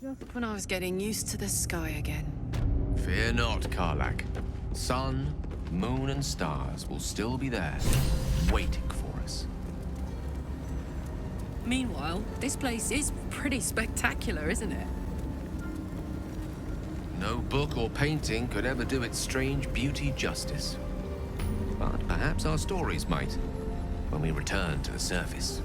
Just when I was getting used to the sky again. Fear not, Karlak. Sun, moon, and stars will still be there, waiting for us. Meanwhile, this place is pretty spectacular, isn't it? No book or painting could ever do its strange beauty justice. But perhaps our stories might, when we return to the surface.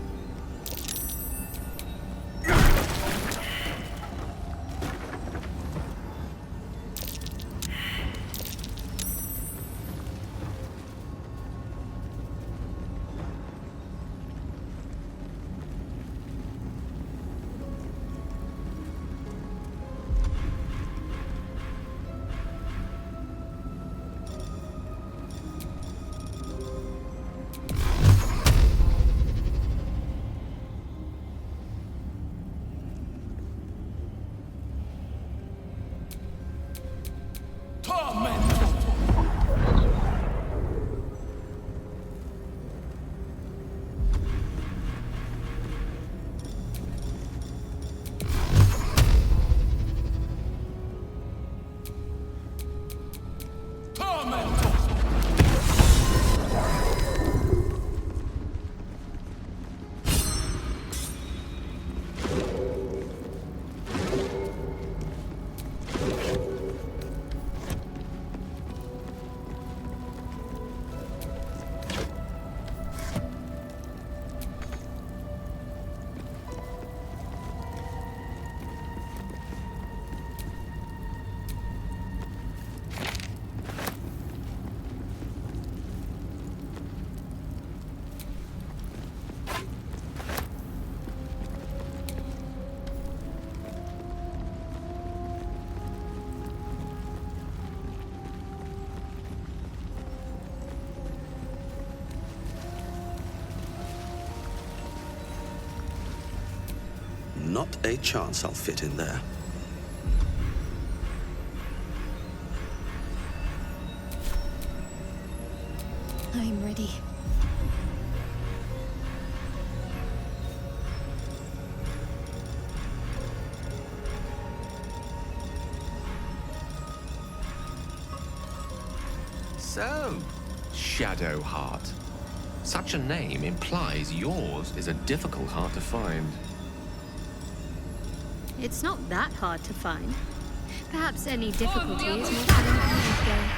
Not a chance I'll fit in there. I'm ready. So, Shadowheart. Such a name implies yours is a difficult heart to find. It's not that hard to find. Perhaps any difficulty is more challenging though.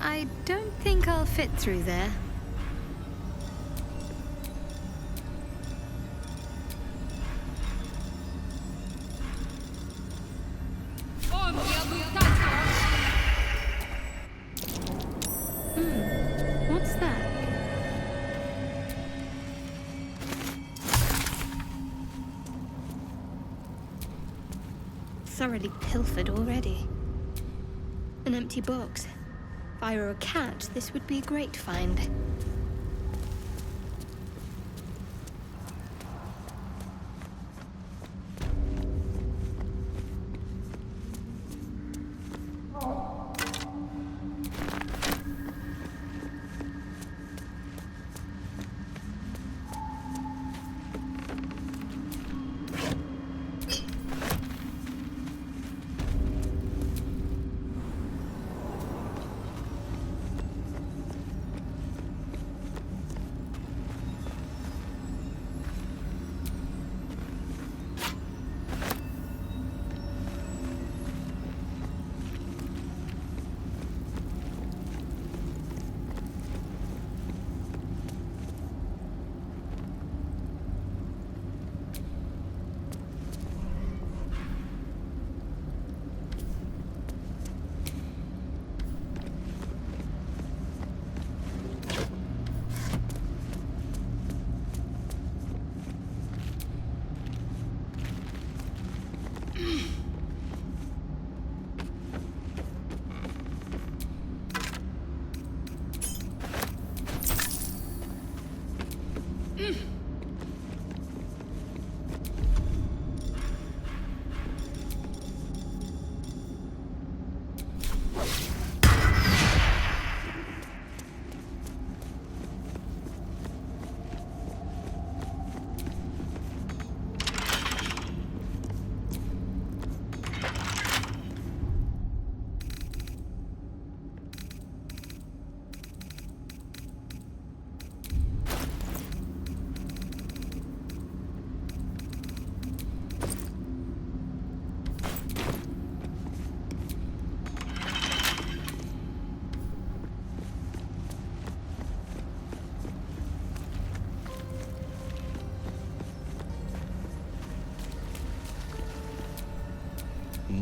I don't think I'll fit through there. What's that? Thoroughly pilfered already. An empty box. If I were a cat, this would be a great find.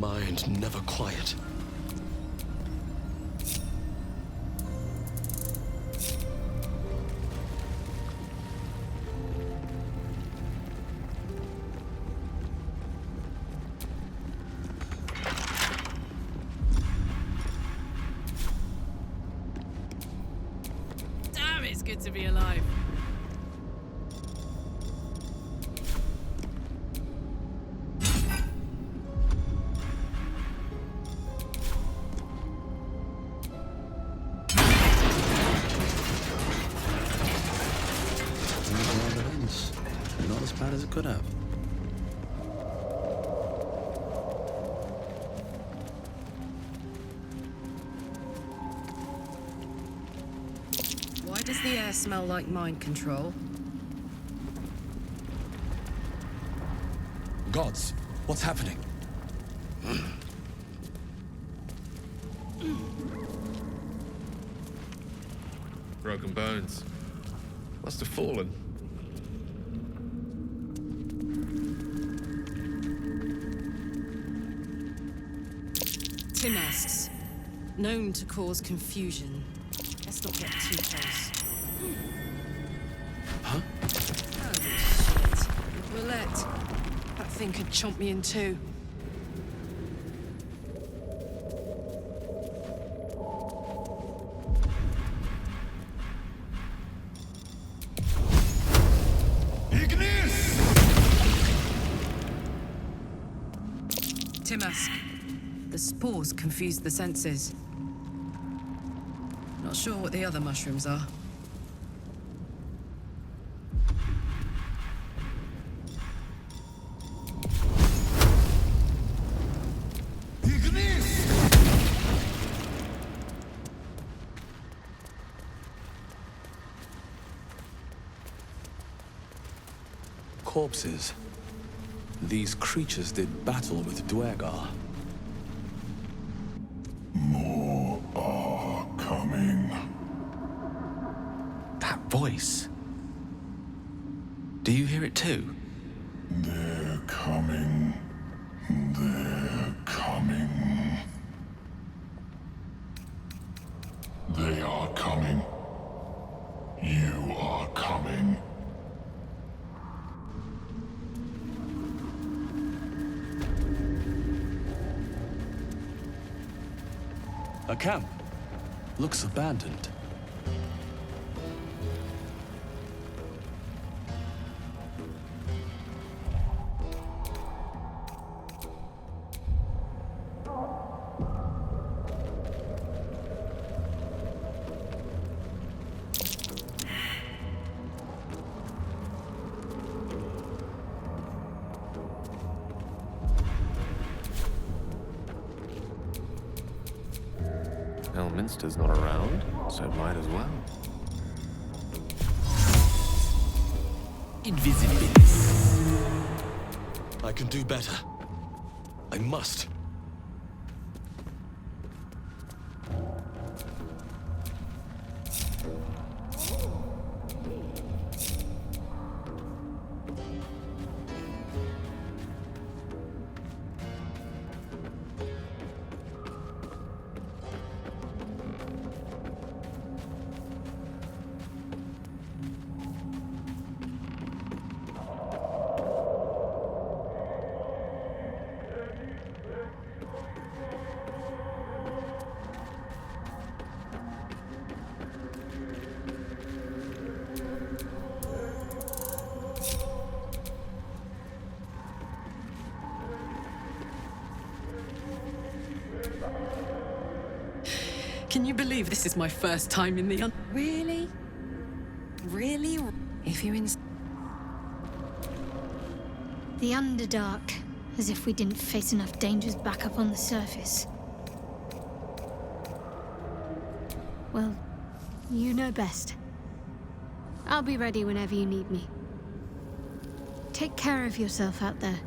mind never quiet. Damn, it's good to be alive. Not as bad as it could have. Why does the air smell like mind control? Gods, what's happening? Broken bones. Must have fallen. Tim asks, known to cause confusion. Let's not get too close. Huh? Holy shit. Roulette. That thing could chomp me in two. Timask. The spores confuse the senses. Not sure what the other mushrooms are. Corpses. These creatures did battle with Dwergar. More are coming. That voice. Do you hear it too? They're coming. They're coming. They are coming. You are coming. A camp. Looks abandoned. Elminster's not around, so might as well. Invisibilis. I can do better. I must. Can you believe this is my first time in the Really? Really? If you The Underdark, as if we didn't face enough dangers back up on the surface. Well, you know best. I'll be ready whenever you need me. Take care of yourself out there.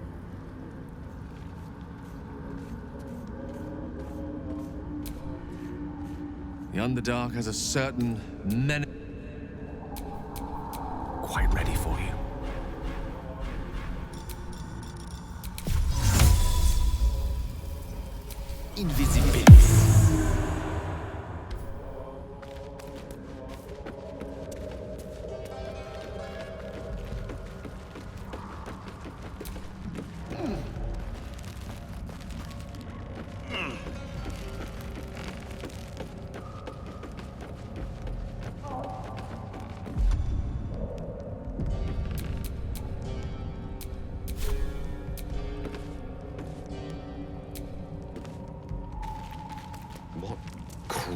The Underdark has a certain quite ready for you.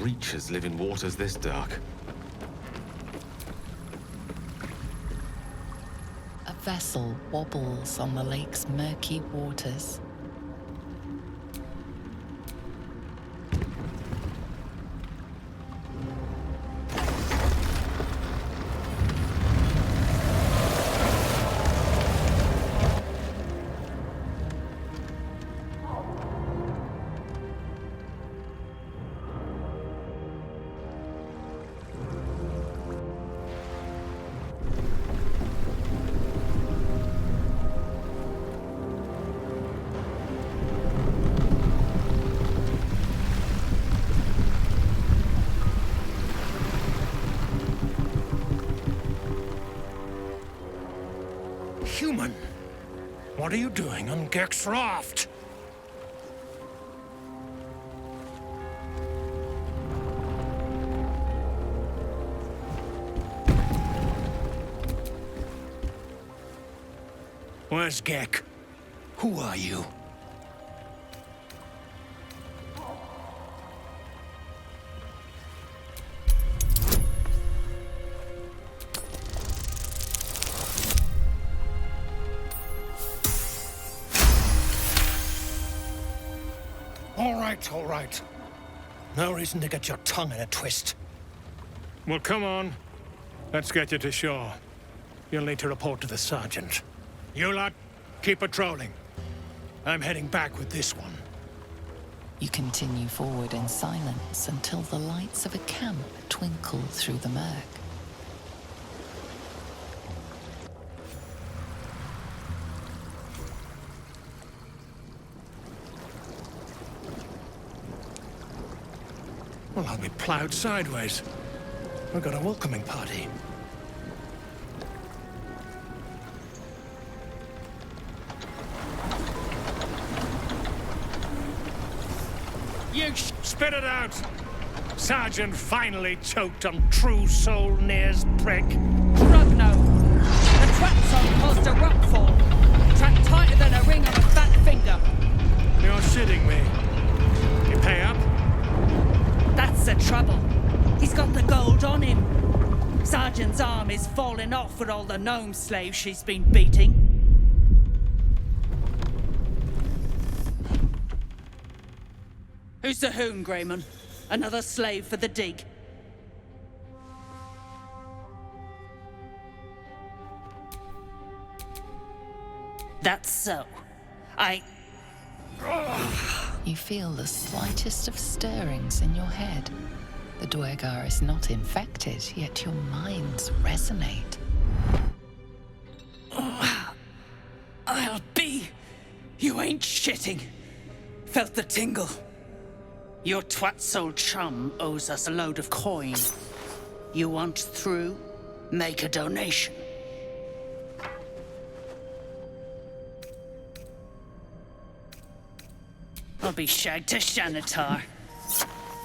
creatures live in waters this dark? A vessel wobbles on the lake's murky waters. Human! What are you doing on Gek's raft? Where's Gek? Who are you? All right. No reason to get your tongue in a twist. Well, come on. Let's get you to shore. You'll need to report to the sergeant. You lot, keep patrolling. I'm heading back with this one. You continue forward in silence until the lights of a camp twinkle through the murk. Well, I'll be plowed sideways. We've got a welcoming party. You spit it out! Sergeant finally choked on true soul Near's prick. Rugno! The trap's on caused a rockfall. Trapped tighter than a ring on a fat finger. You're shitting me. You pay up? That's the trouble. He's got the gold on him. Sergeant's arm is falling off with all the gnome slaves she's been beating. Who's the hoon, Greyman? Another slave for the dig? That's so. You feel the slightest of stirrings in your head. The Duergar is not infected, yet your minds resonate. I'll be. You ain't shitting. Felt the tingle. Your twat-soul chum owes us a load of coin. You want through? Make a donation. I'll be shagged to Shanatar.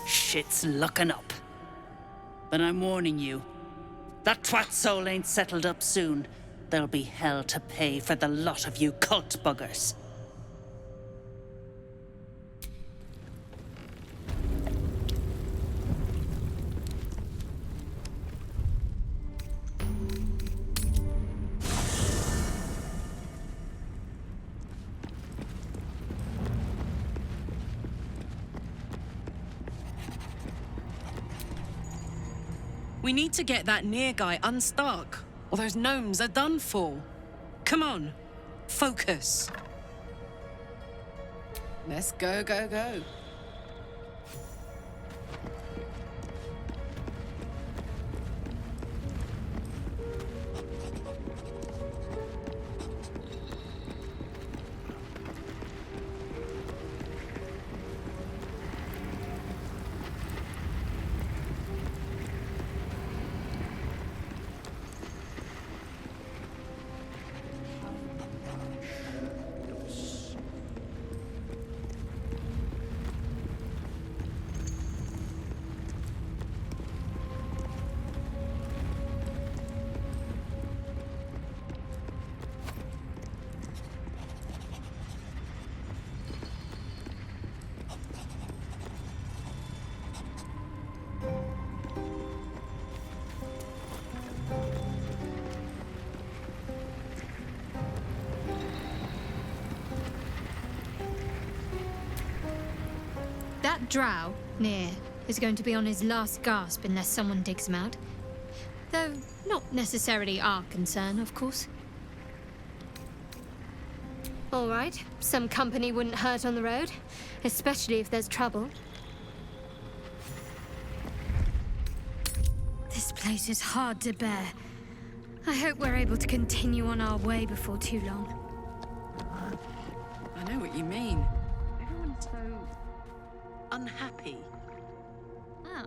Shit's looking up. But I'm warning you, that twat soul ain't settled up soon. There'll be hell to pay for the lot of you cult buggers. We need to get that Near guy unstuck, or those gnomes are done for. Come on, focus. Let's go, go, go. drow, near, is going to be on his last gasp unless someone digs him out. Though not necessarily our concern, of course. All right, some company wouldn't hurt on the road, especially if there's trouble. This place is hard to bear. I hope we're able to continue on our way before too long. I know what you mean. Everyone's so unhappy. Oh.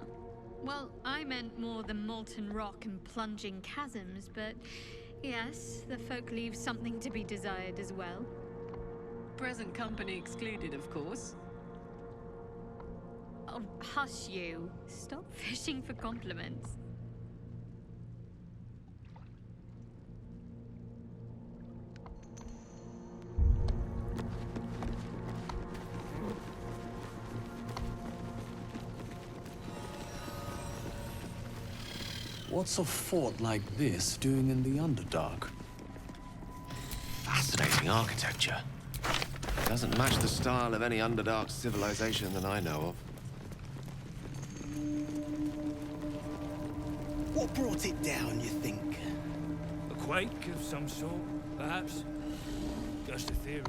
Well, I meant more the molten rock and plunging chasms, but yes, the folk leave something to be desired as well. Present company excluded, of course. Oh, hush you. Stop fishing for compliments. What's a fort like this doing in the Underdark? Fascinating architecture. Doesn't match the style of any Underdark civilization that I know of. What brought it down, you think? A quake of some sort, perhaps? Just a theory.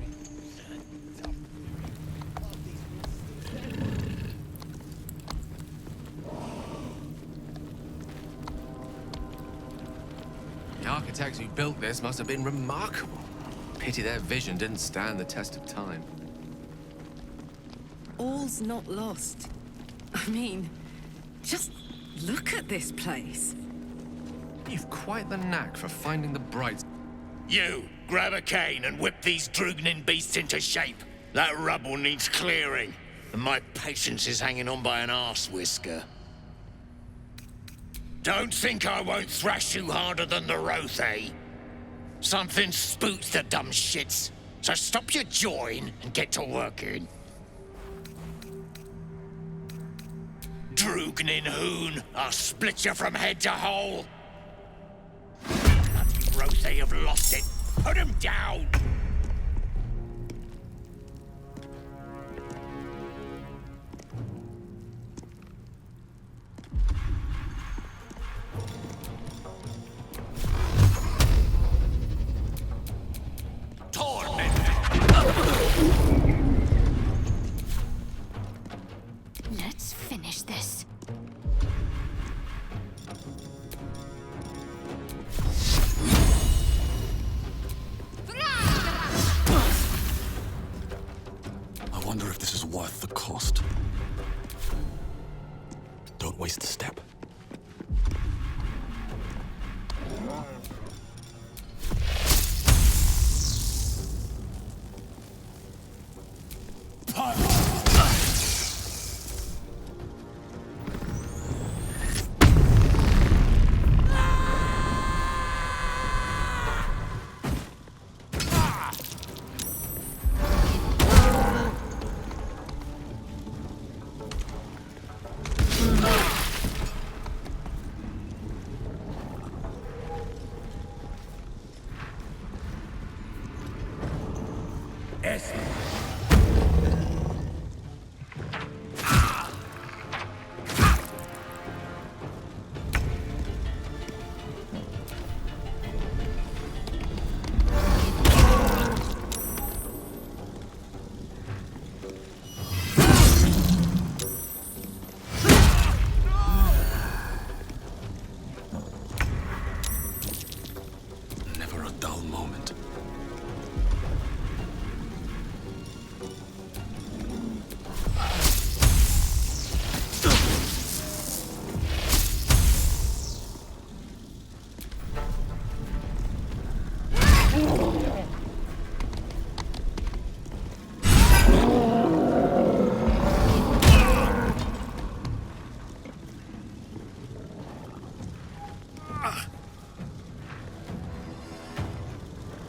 The architects who built this must have been remarkable. Pity their vision didn't stand the test of time. All's not lost. I mean, just look at this place. You've quite the knack for finding the bright... You, grab a cane and whip these Drugnin beasts into shape. That rubble needs clearing, and my patience is hanging on by an arse whisker. Don't think I won't thrash you harder than the Roth, eh? Something spooked the dumb shits, so stop your jawing and get to working. Drugnin hoon, I'll split you from head to hole. Bloody Roth, they have lost it. Put him down! Let's finish this. I wonder if this is worth the cost. Don't waste a step. Never a dull moment.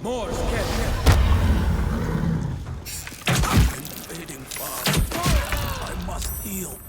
More, get here. Invading fast. I must heal.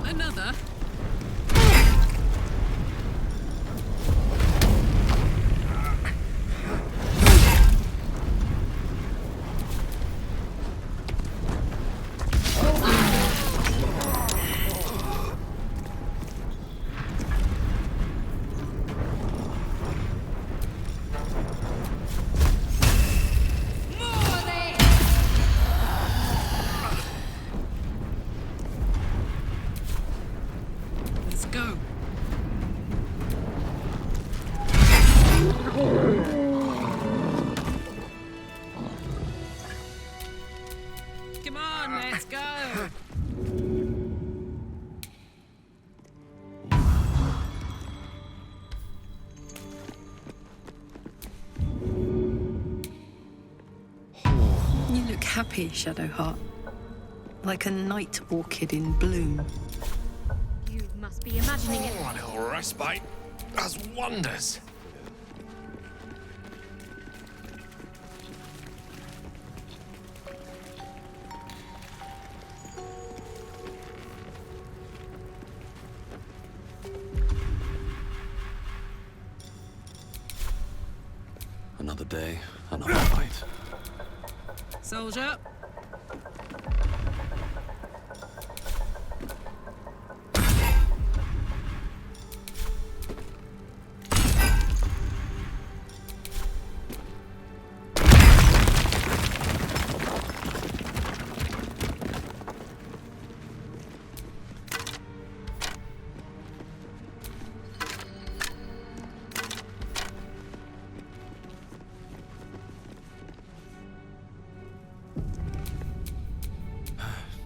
Another? Let's go. Come on, let's go. You look happy, Shadowheart. Like a night orchid in bloom. You must be imagining it. Oh, a little respite does wonders. Another day, another fight. Soldier.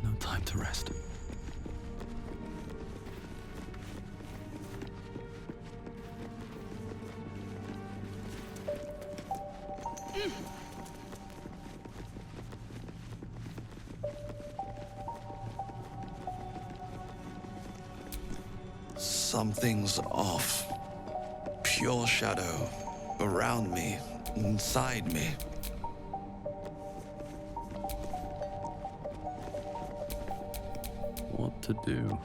No time to rest. Something's off. Pure shadow. Around me. Inside me. What to do?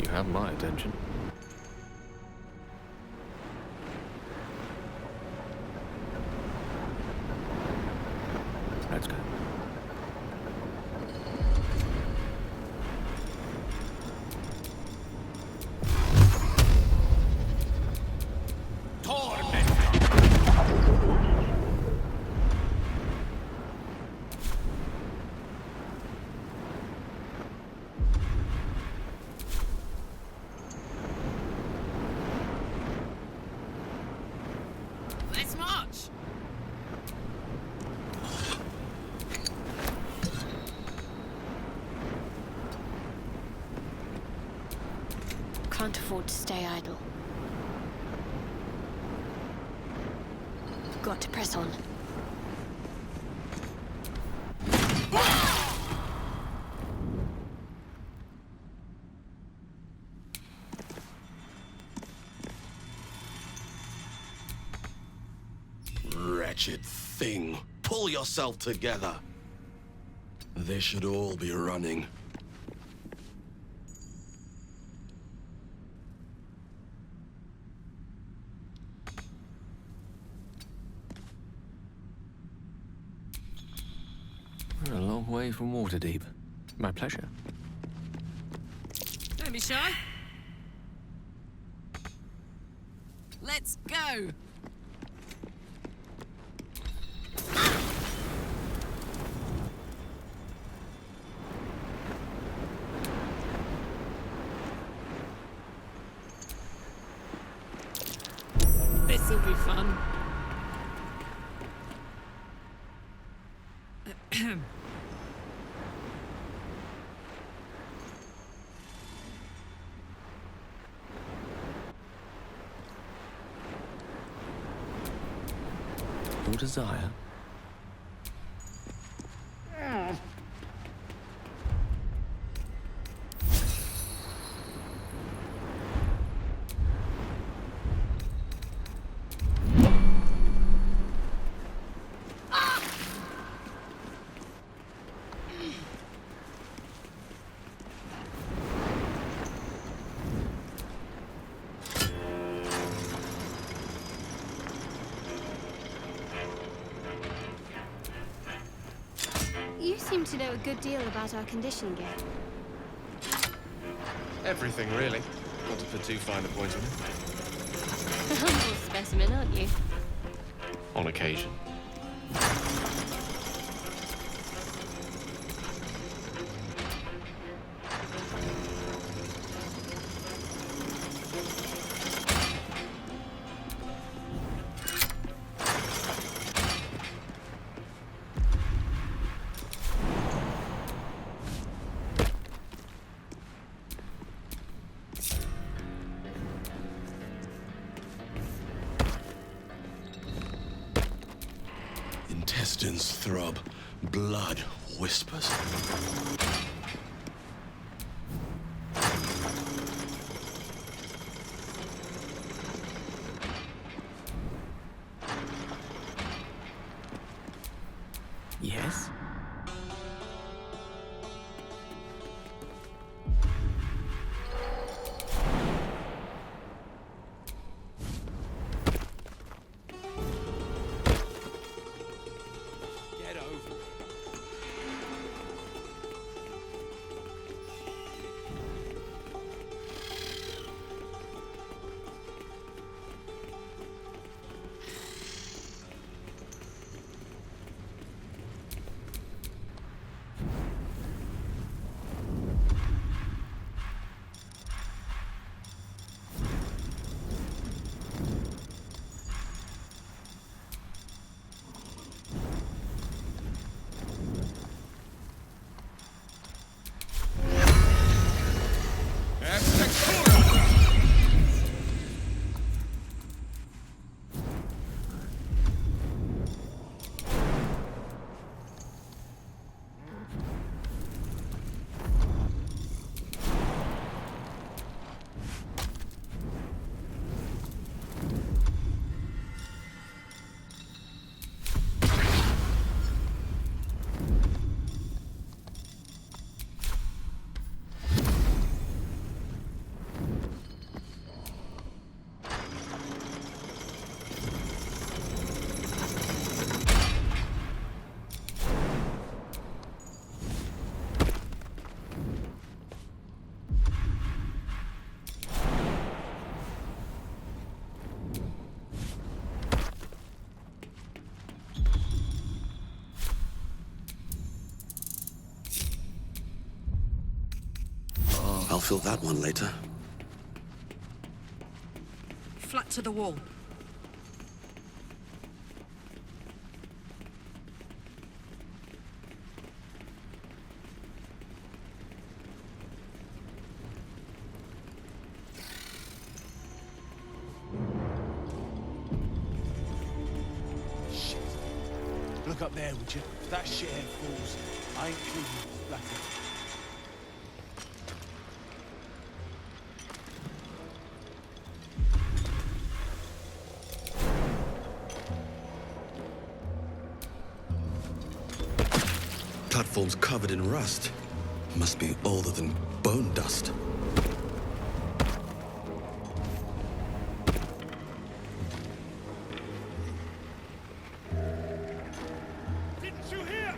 You have my attention. Let's go. Let's march. Can't afford to stay idle. Got to press on. Wretched thing. Pull yourself together. They should all be running. We're a long way from Waterdeep. My pleasure. Don't be shy. Let's go. This'll be fun. Your desire? You seem to know a good deal about our condition gear. Everything, really. Not to put too fine a point on it. A humble specimen, aren't you? On occasion. Intestines throb, blood whispers. Yes? Get over it. I'll fill that one later. Flat to the wall. Shit. Look up there, would you? If that shithead falls, I ain't clean splattered. Platform's covered in rust. Must be older than bone dust. Didn't you hear?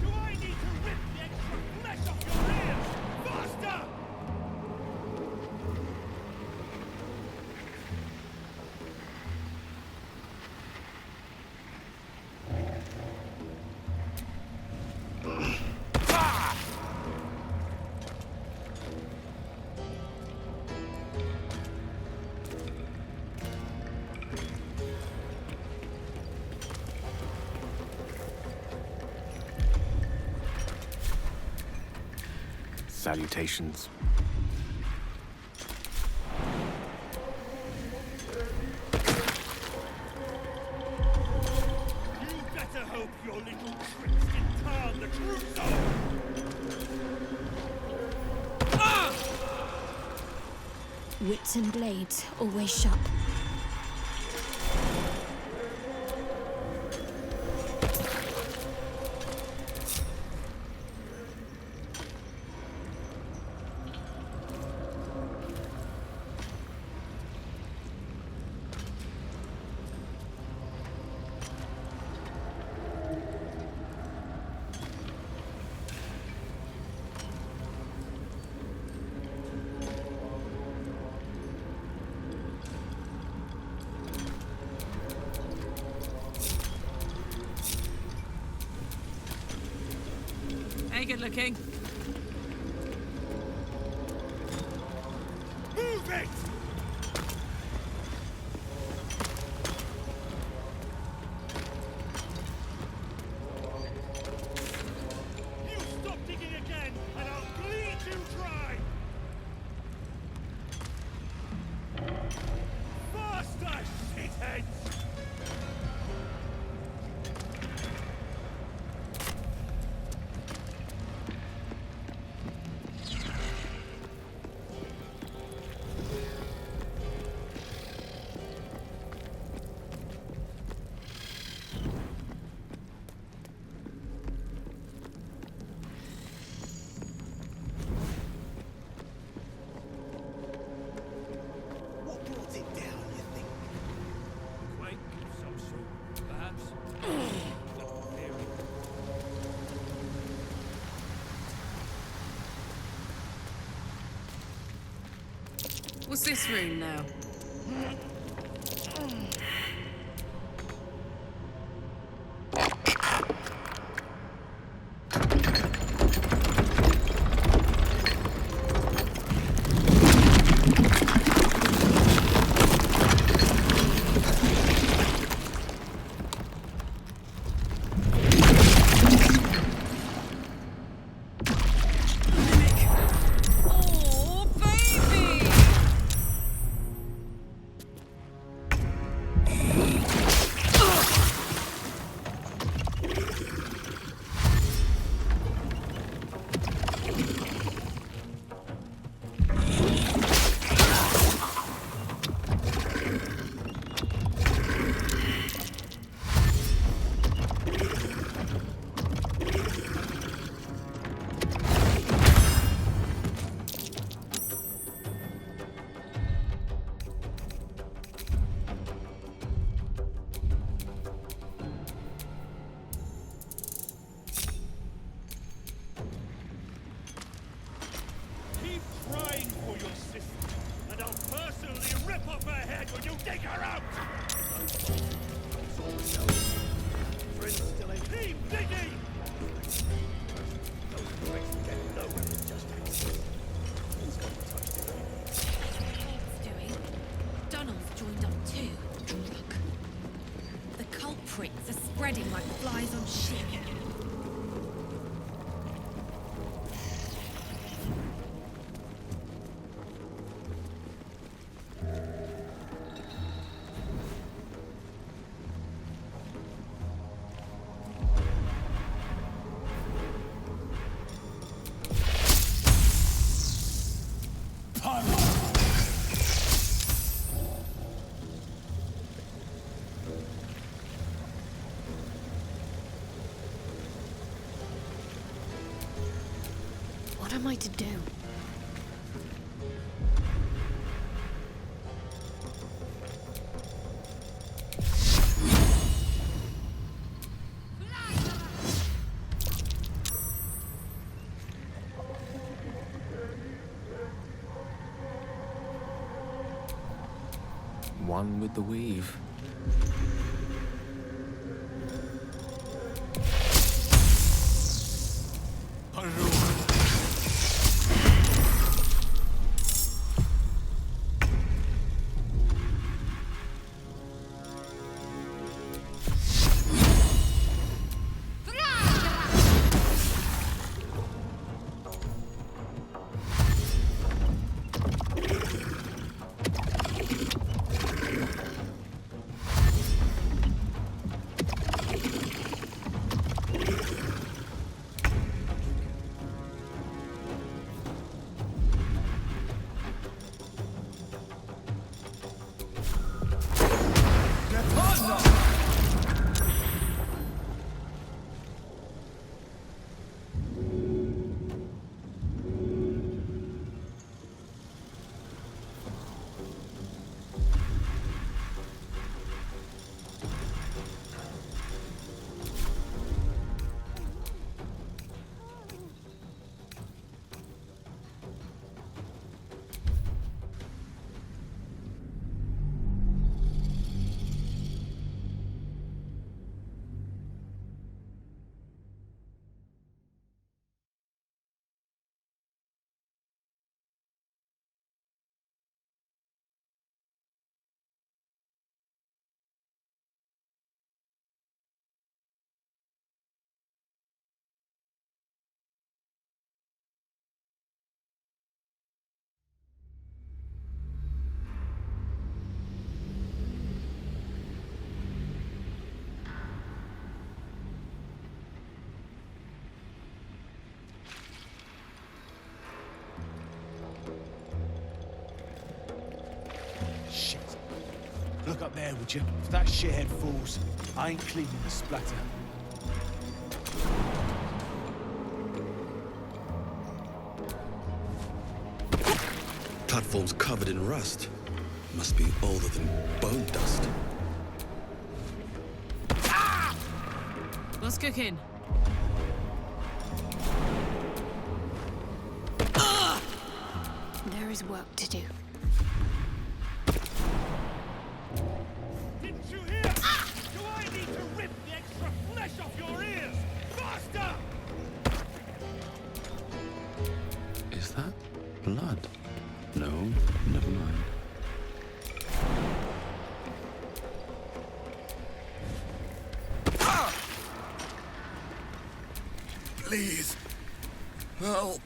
Do I need to rip the extra flesh off your ears? Faster! Salutations. You better hope your little tricks didn't turn the cruiser! Wits and blades, always sharp. Hey, good looking. Move it! You stop digging again, and I'll bleed you dry! Faster, shitheads! What brought it down, you think? Quake of some sort, perhaps? Theory. What's this room now? Oh, baby! Keep crying for your sister, and I'll personally rip off her head when you dig her out! Friends still ain't. Keep digging! Those pricks get nowhere with just access. He's got to touch it. What's doing? Donald's joined up too. Drunk. The culprits are spreading like flies on shit. What am I to do? One with the weave. there, would you? If that shithead falls, I ain't cleaning the splatter. Platform's covered in rust. Must be older than bone dust. What's cooking? There is work to do. Didn't you hear? Do I need to rip the extra flesh off your ears? Faster! Is that blood? No, never mind. Please, help.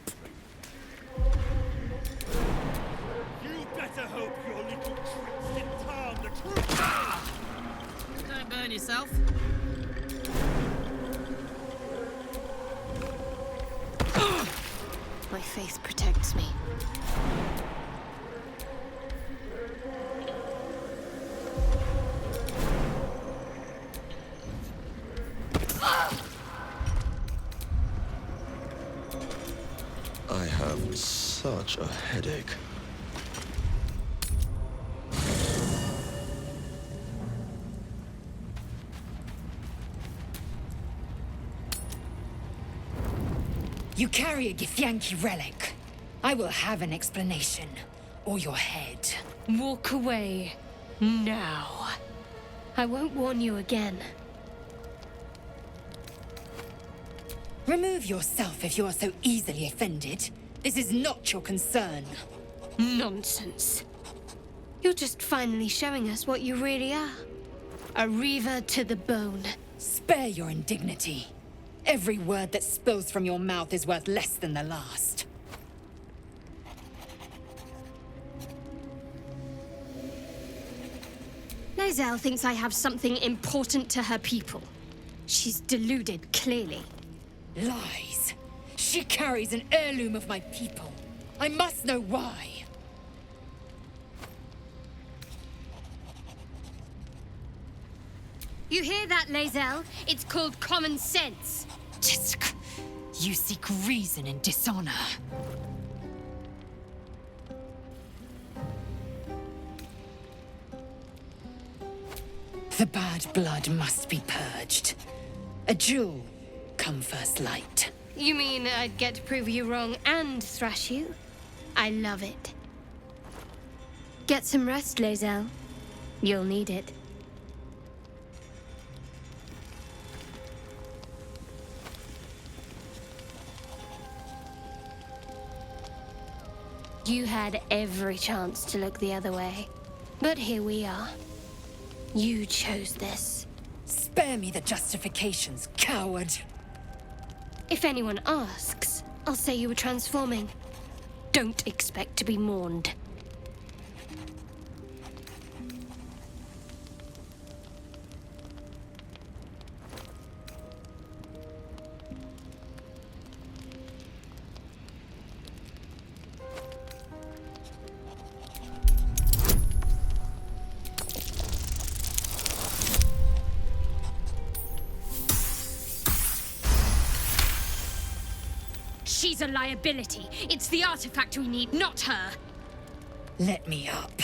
You better hope your little tricks didn't harm the truth. Don't burn yourself. My faith protects me. I have such a headache. You carry a Githyanki relic. I will have an explanation, or your head. Walk away. Now. I won't warn you again. Remove yourself if you are so easily offended. This is not your concern. Nonsense. You're just finally showing us what you really are. A reaver to the bone. Spare your indignity. Every word that spills from your mouth is worth less than the last. Lae'zel thinks I have something important to her people. She's deluded, clearly. Lies. She carries an heirloom of my people. I must know why. You hear that, Lae'zel? It's called common sense. Jisk. You seek reason in dishonor. The bad blood must be purged. A jewel come first light. You mean I'd get to prove you wrong and thrash you? I love it. Get some rest, Lae'zel. You'll need it. You had every chance to look the other way. But here we are. You chose this. Spare me the justifications, coward. If anyone asks, I'll say you were transforming. Don't expect to be mourned. She's a liability. It's the artifact we need, not her. Let me up,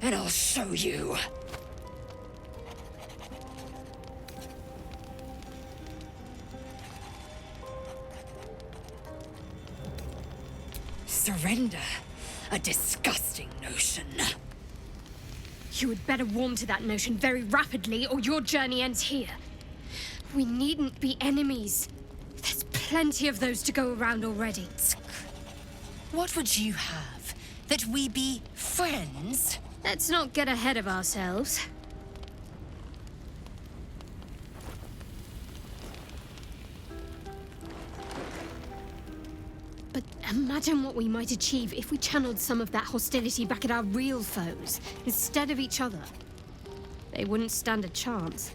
and I'll show you. Surrender? A disgusting notion. You had better warm to that notion very rapidly, or your journey ends here. We needn't be enemies. There's plenty of those to go around already. What would you have? That we be friends? Let's not get ahead of ourselves. But imagine what we might achieve if we channeled some of that hostility back at our real foes, instead of each other. They wouldn't stand a chance.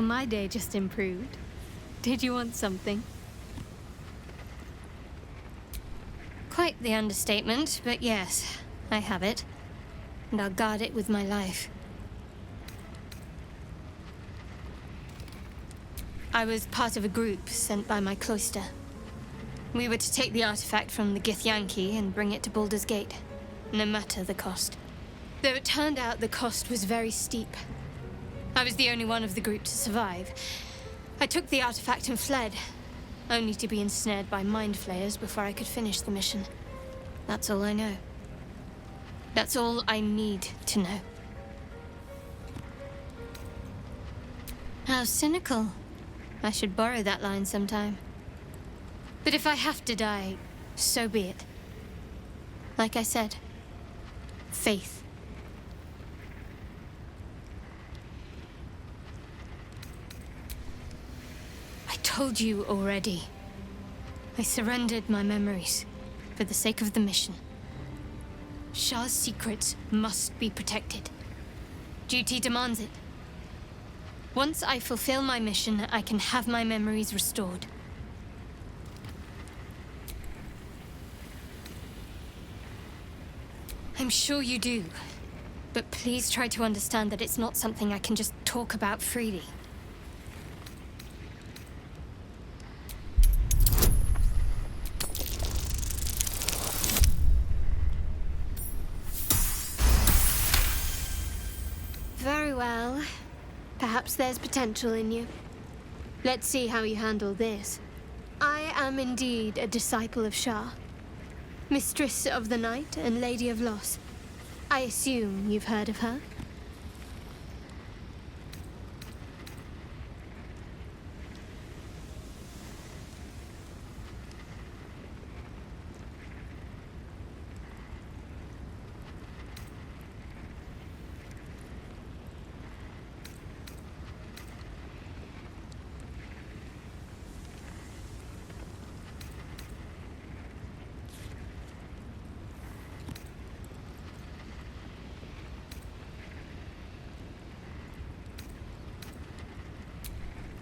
Well, my day just improved. Did you want something? Quite the understatement, but yes, I have it. And I'll guard it with my life. I was part of a group sent by my cloister. We were to take the artifact from the Githyanki and bring it to Baldur's Gate, no matter the cost. Though it turned out the cost was very steep. I was the only one of the group to survive. I took the artifact and fled, only to be ensnared by mind flayers before I could finish the mission. That's all I know. That's all I need to know. How cynical. I should borrow that line sometime. But if I have to die, so be it. Like I said, faith. I told you already. I surrendered my memories for the sake of the mission. Shah's secrets must be protected. Duty demands it. Once I fulfill my mission, I can have my memories restored. I'm sure you do. But please try to understand that it's not something I can just talk about freely. Very well. Perhaps there's potential in you. Let's see how you handle this. I am indeed a disciple of Shah. Mistress of the Night and Lady of Loss. I assume you've heard of her?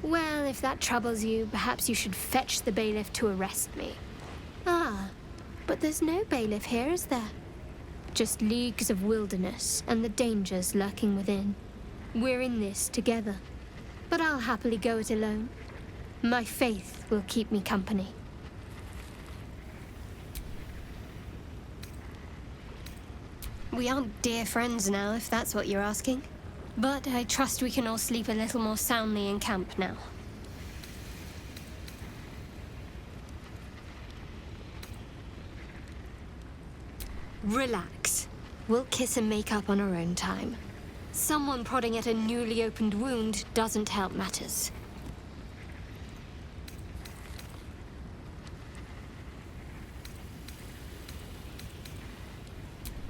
Well, if that troubles you, perhaps you should fetch the bailiff to arrest me. Ah, but there's no bailiff here, is there? Just leagues of wilderness and the dangers lurking within. We're in this together, but I'll happily go it alone. My faith will keep me company. We aren't dear friends now, if that's what you're asking. But I trust we can all sleep a little more soundly in camp now. Relax. We'll kiss and make up on our own time. Someone prodding at a newly opened wound doesn't help matters.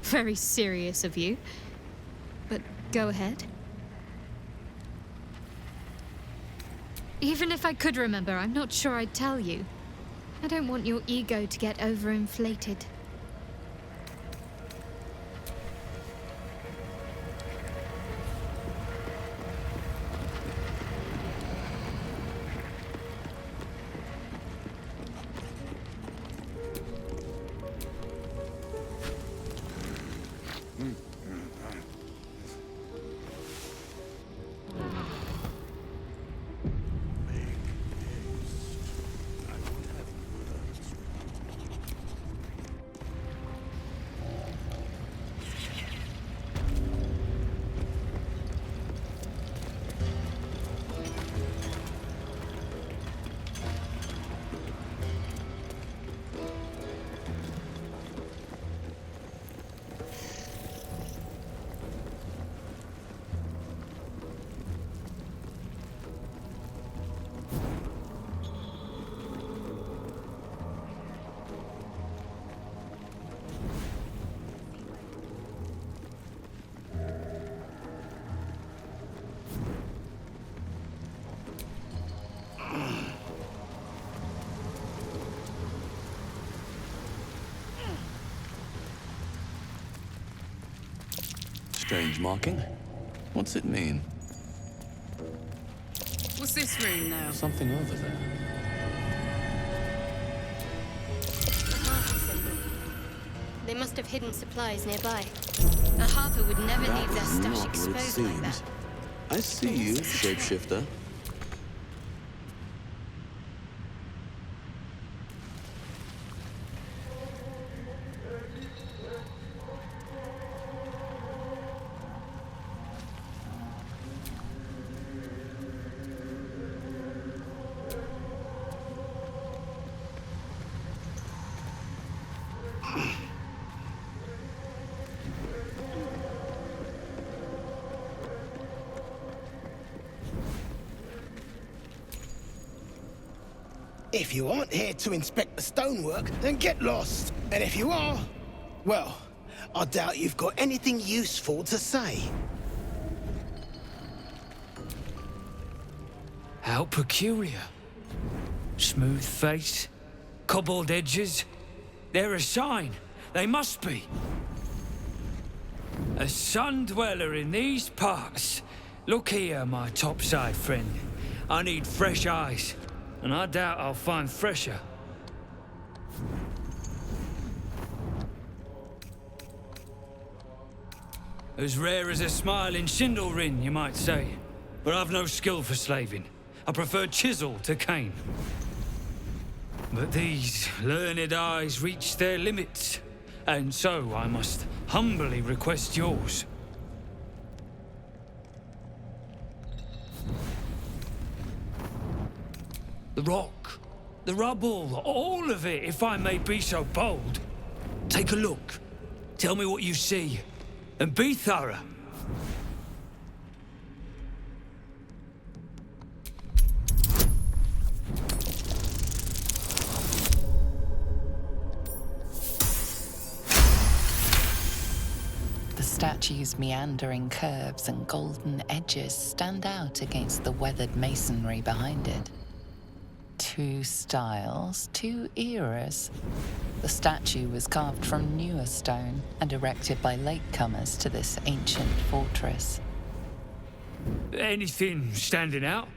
Very serious of you. But go ahead. Even if I could remember, I'm not sure I'd tell you. I don't want your ego to get overinflated. Strange marking. What's it mean? What's this room now? Something over there. A harper symbol. They must have hidden supplies nearby. A harper would never leave their stash Not what it exposed like seems. that. I see you, shapeshifter. If you aren't here to inspect the stonework, then get lost. And if you are, well, I doubt you've got anything useful to say. How peculiar. Smooth face, cobbled edges. They're a sign. They must be. A sun dweller in these parts. Look here, my topside friend. I need fresh eyes, and I doubt I'll find fresher. As rare as a smile in Sindlerin, you might say. But I've no skill for slaving. I prefer chisel to cane. But these learned eyes reach their limits, and so I must humbly request yours. The rock, the rubble, all of it, if I may be so bold. Take a look. Tell me what you see, and be thorough. The statue's meandering curves and golden edges stand out against the weathered masonry behind it. Two styles, two eras. The statue was carved from newer stone and erected by latecomers to this ancient fortress. Anything standing out?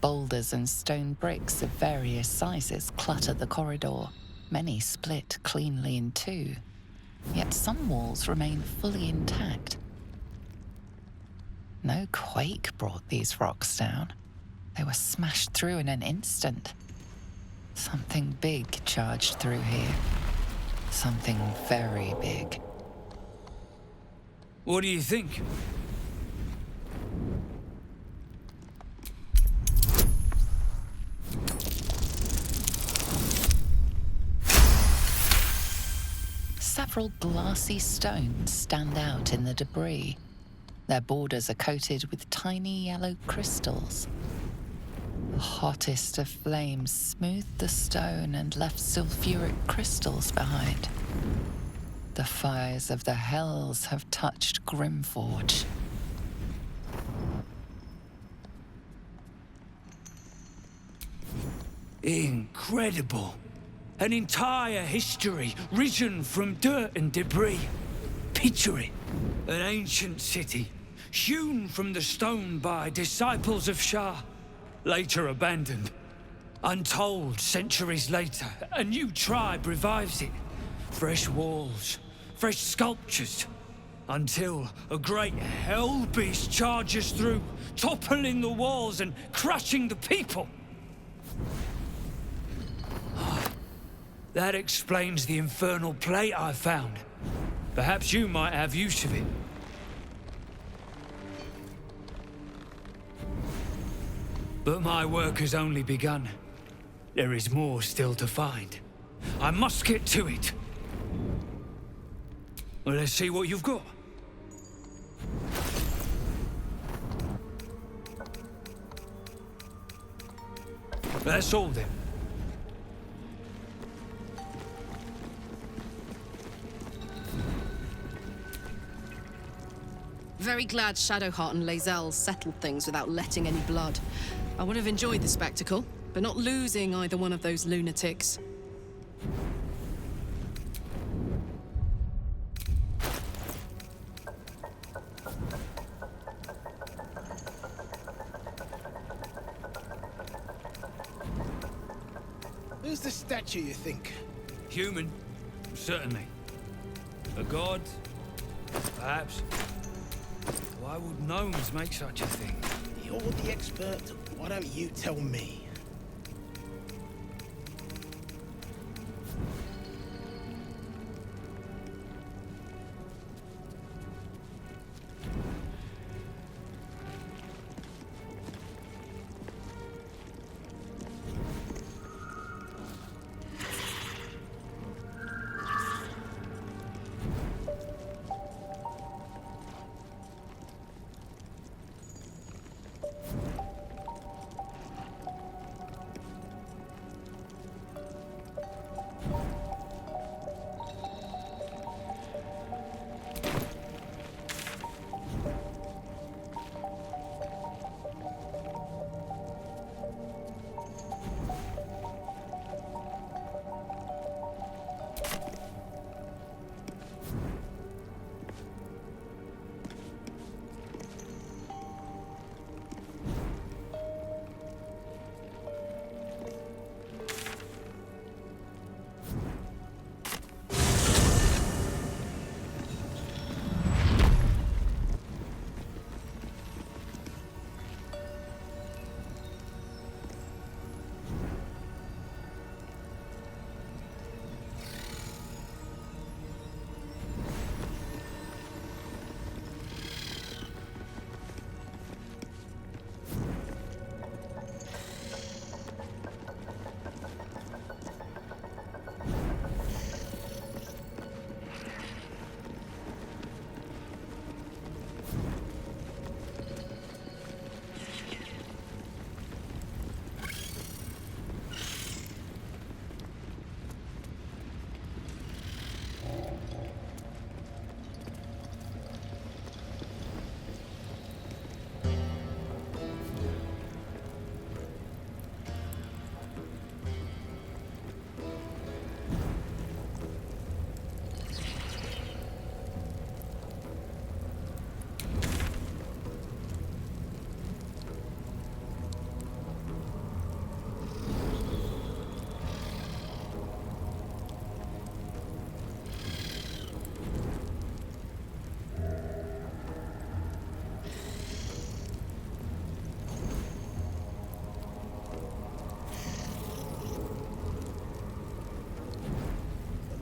Boulders and stone bricks of various sizes clutter the corridor. Many split cleanly in two, yet some walls remain fully intact. No quake brought these rocks down. They were smashed through in an instant. Something big charged through here. Something very big. What do you think? Several glassy stones stand out in the debris. Their borders are coated with tiny yellow crystals. The hottest of flames smoothed the stone and left sulfuric crystals behind. The fires of the hells have touched Grimforge. Incredible. An entire history risen from dirt and debris. Picture it. An ancient city, hewn from the stone by disciples of Shah, later abandoned. Untold centuries later, a new tribe revives it. Fresh walls, fresh sculptures, until a great hell beast charges through, toppling the walls and crushing the people. That explains the infernal plate I found. Perhaps you might have use of it. But my work has only begun. There is more still to find. I must get to it. Well, let's see what you've got. That's all then. Very glad Shadowheart and Lae'zel settled things without letting any blood. I would have enjoyed the spectacle, but not losing either one of those lunatics. Who's the statue, you think? Human, certainly. A god, perhaps. Why would gnomes make such a thing? You're the expert. Why don't you tell me?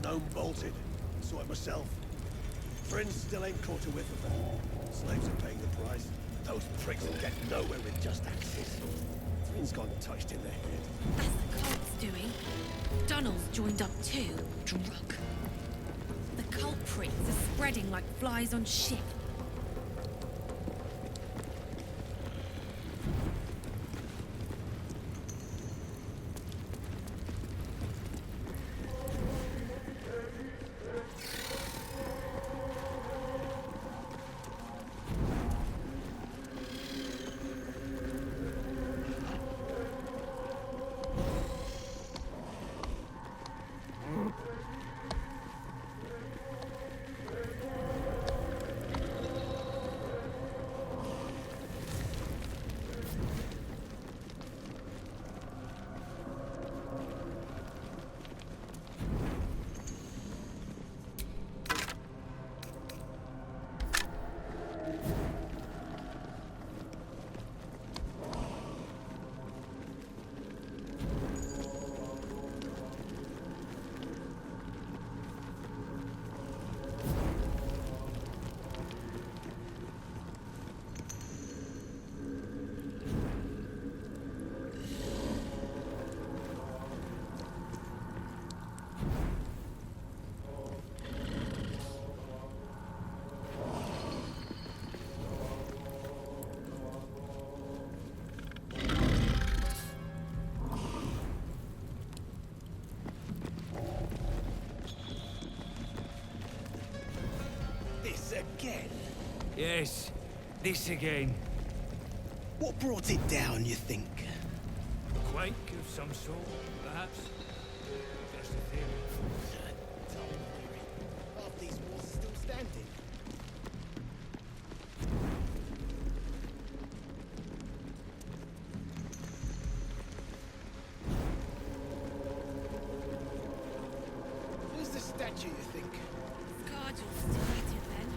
Gnome bolted. Saw it myself. Friends still ain't caught a whiff of them. Slaves are paying the price. Those pricks will get nowhere with just axes. Friends got touched in the head. As the cult's doing, Dunnell's joined up too, drunk. The culprits are spreading like flies on shit. Yes, this again. What brought it down, you think? A quake of some sort, perhaps? Just a theory. Half these walls are still standing. Who's the statue, you think? God, you'll still eat it then.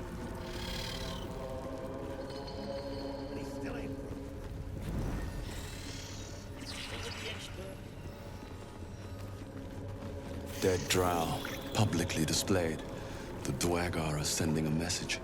He still ain't through. What would the expert? Dead drow, publicly displayed. The Dwagar are sending a message.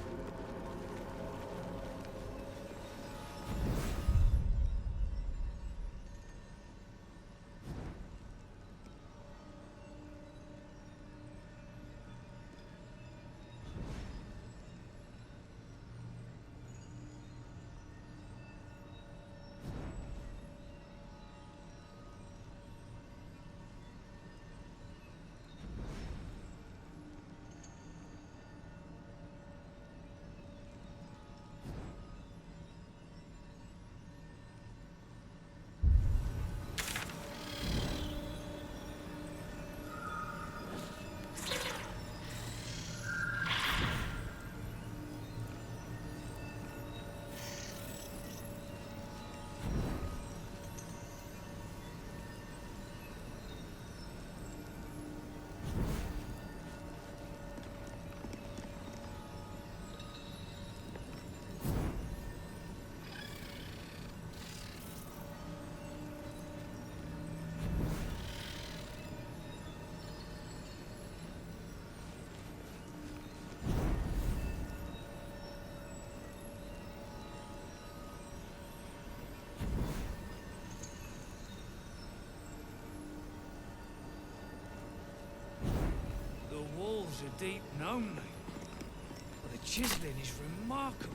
The walls are deep and only. But the chiseling is remarkable.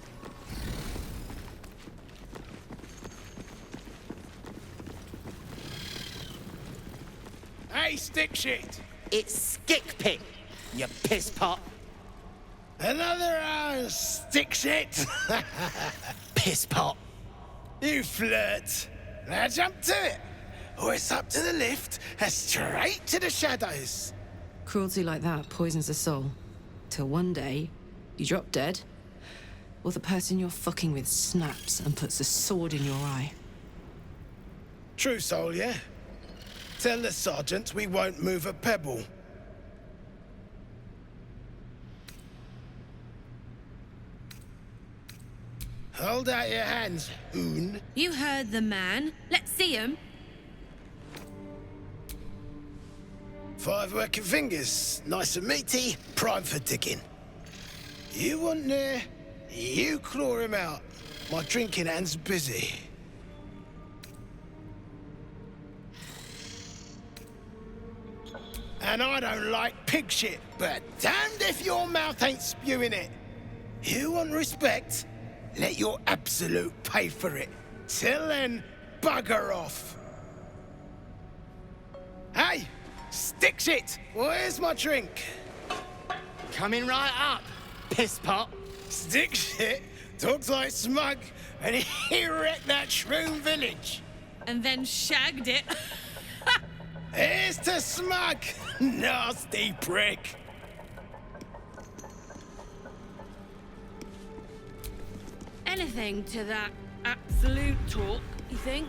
Hey, stick shit! It's Stick Pit, you piss pot. Another stick shit! Piss pot. You flirt. Now jump to it. Or it's up to the lift and straight to the shadows. Cruelty like that poisons the soul. Till one day, you drop dead, or the person you're fucking with snaps and puts a sword in your eye. True soul, yeah? Tell the sergeant we won't move a pebble. Hold out your hands, Hoon. You heard the man. Let's see him. 5 working fingers, nice and meaty, prime for digging. You want there, you claw him out. My drinking hand's busy. And I don't like pig shit, but damned if your mouth ain't spewing it. You want respect? Let your absolute pay for it. Till then, bugger off. Hey, stick shit! Where's my drink? Coming right up, piss pot. Stick shit talks like smug, and he wrecked that shroom village. And then shagged it. Here's to smug, nasty prick. Anything to that absolute talk, you think?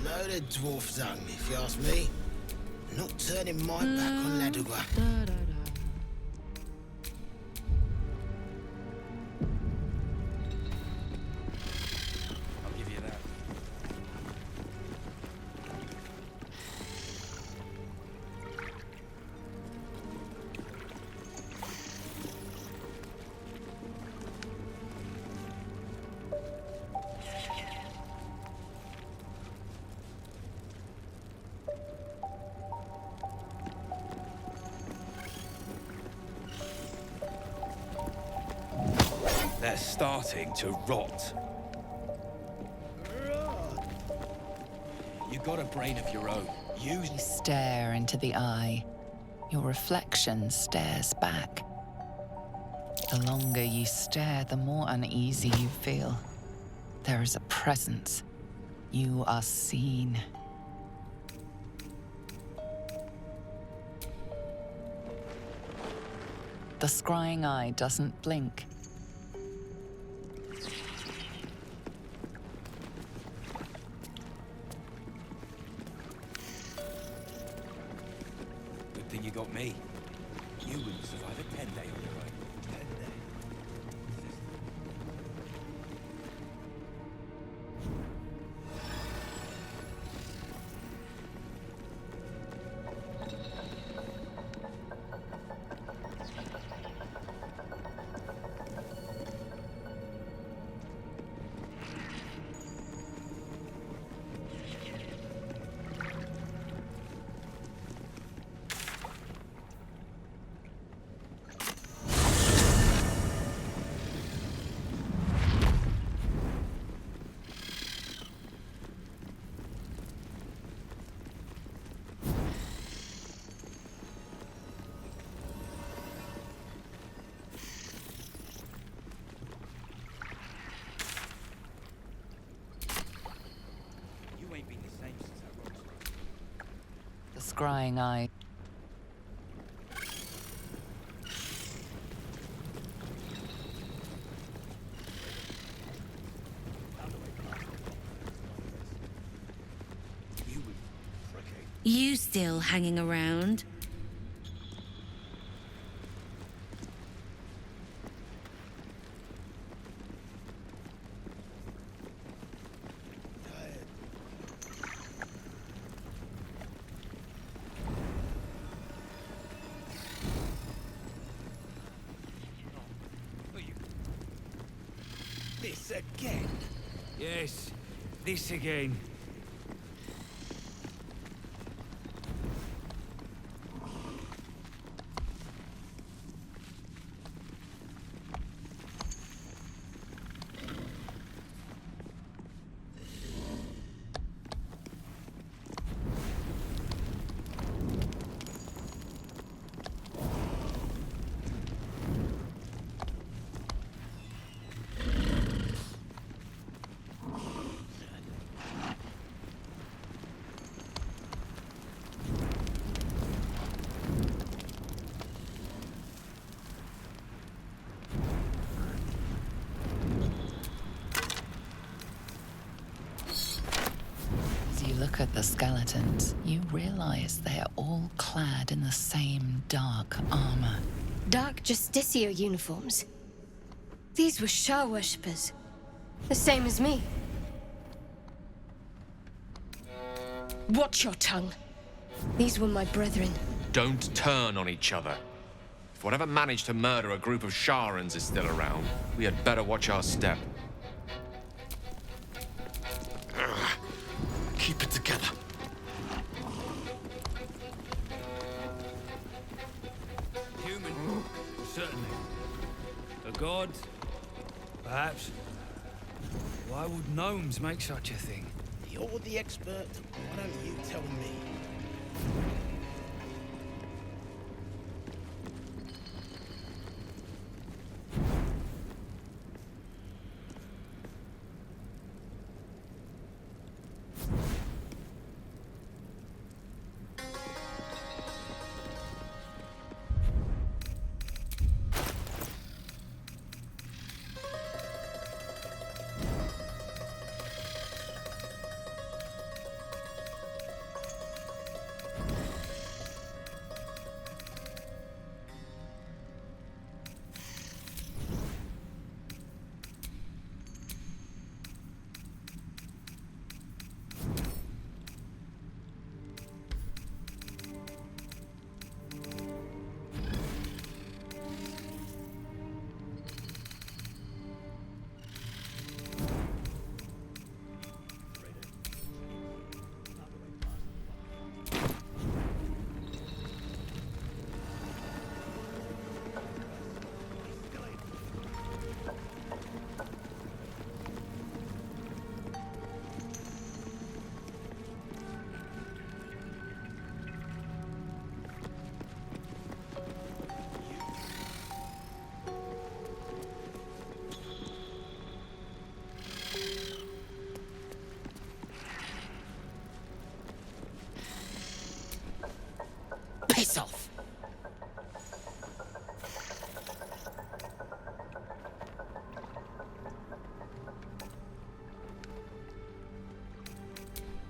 Load of dwarf tongue, if you ask me. Not turning my back on Laduga. I'll give you that. They're starting to rot. You got a brain of your own. You stare into the eye. Your reflection stares back. The longer you stare, the more uneasy you feel. There is a presence. You are seen. The scrying eye doesn't blink. Good thing you got me. You wouldn't survive a 10-day on your own. 10 days. The scrying eye. You still hanging around? This again? Yes, this again. Look at the skeletons, you realize they are all clad in the same dark armor. Dark Justicia uniforms. These were Shah worshippers. The same as me. Watch your tongue. These were my brethren. Don't turn on each other. If whatever managed to murder a group of Sharans is still around, we had better watch our step. Keep it together. Human, certainly. A god, perhaps. Why would gnomes make such a thing? You're the expert. Why don't you tell me?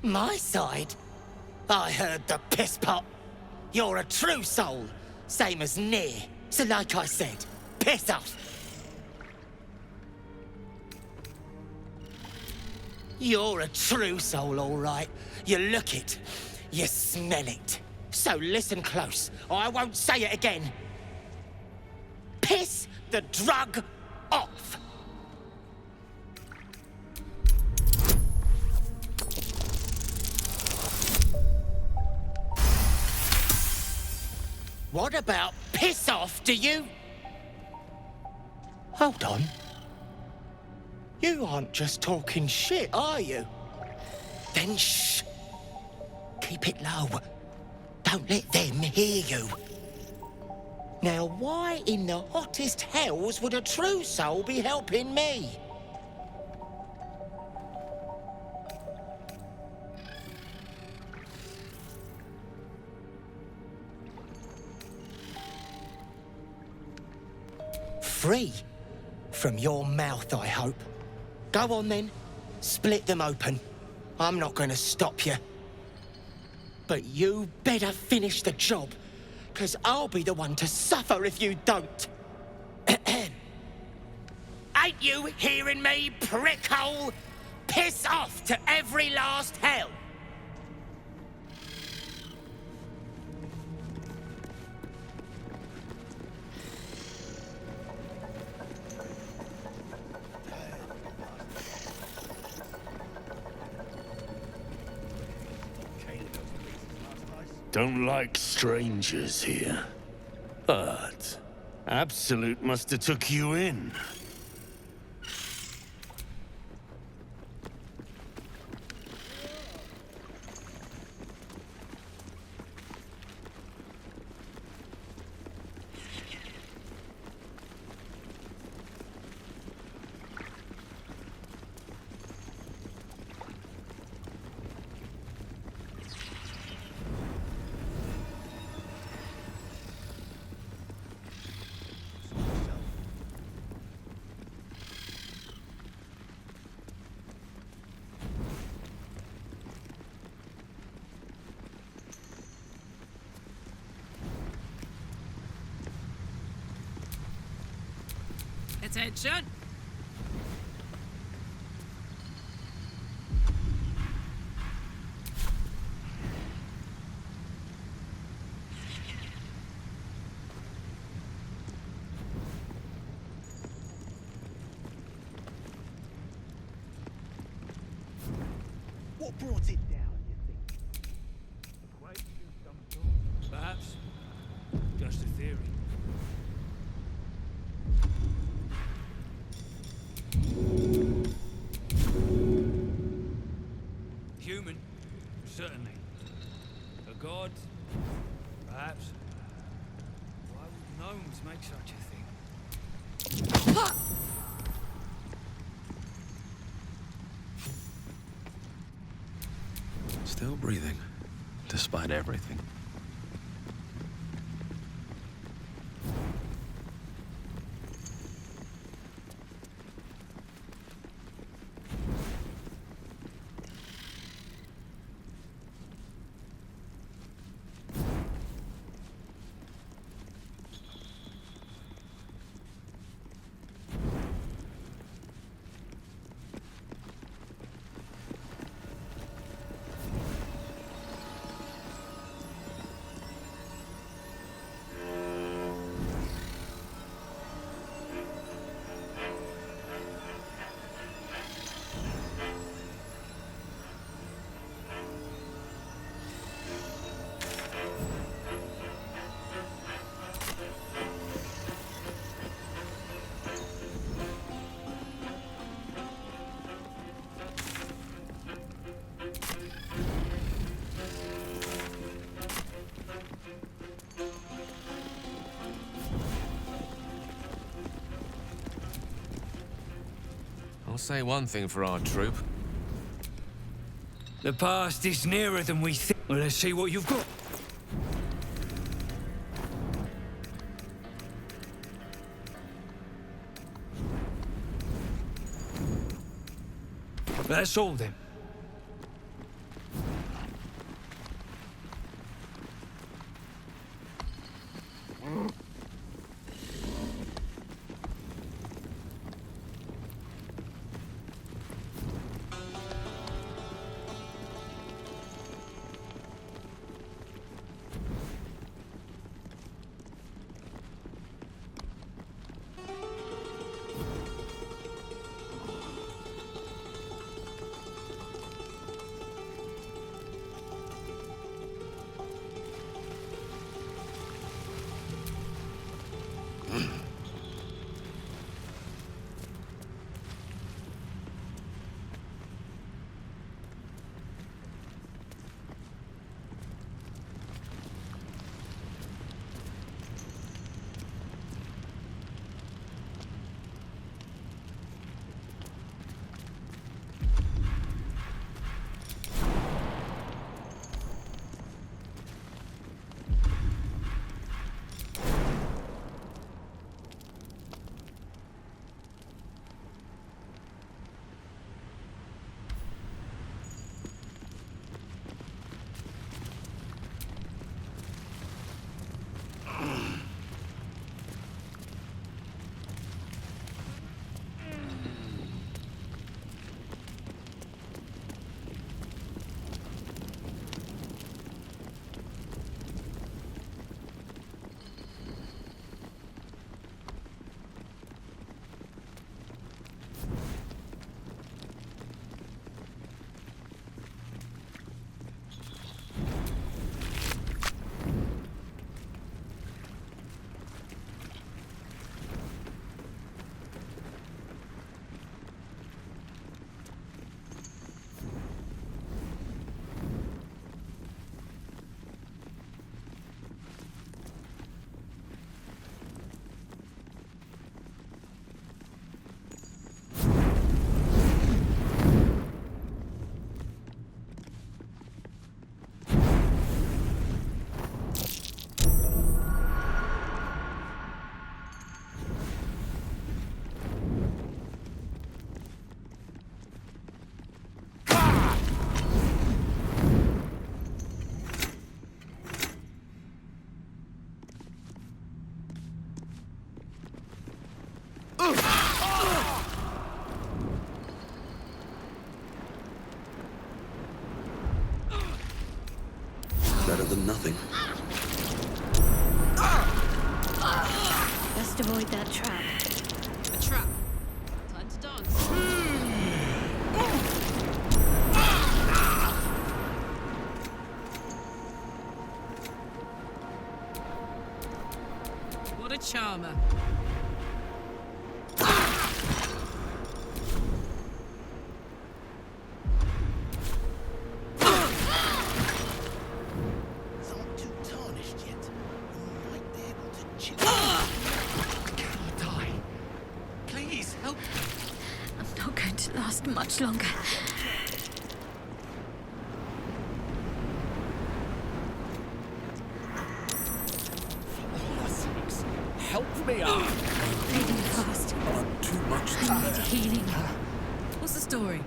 My side? I heard the piss pot. You're a true soul, same as Near. So like I said, piss off. You're a true soul, all right. You look it, you smell it. So listen close, or I won't say it again. Piss the drug off. What about piss off, do you? Hold on. You aren't just talking shit, are you? Then shh. Keep it low. Don't let them hear you. Now, why in the hottest hells would a true soul be helping me? Free? From your mouth, I hope. Go on then. Split them open. I'm not going to stop you. But you better finish the job, because I'll be the one to suffer if you don't. Ain't you hearing me, prickhole? Piss off to every last hell! Don't like strangers here. But Absolute must have took you in. Attention! What brought it down, you think? Perhaps. Just a theory. Human, certainly. A god, perhaps. Why would gnomes make such a thing? Still breathing, despite everything. I'll say one thing for our troop. The past is nearer than we think. Well, let's see what you've got. That's all then. better than nothing. Best avoid that trap. A trap. Time to dance. What a charmer. Last much longer. Help me up! Fading fast. Too much I need healing. What's the story?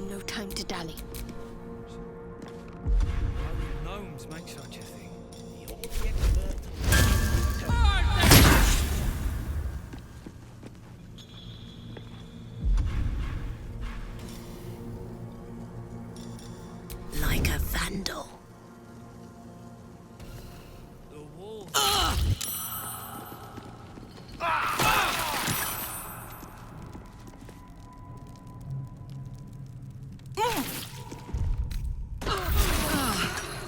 No time to dally. Gnomes make such a thing. Like a vandal. The wolf.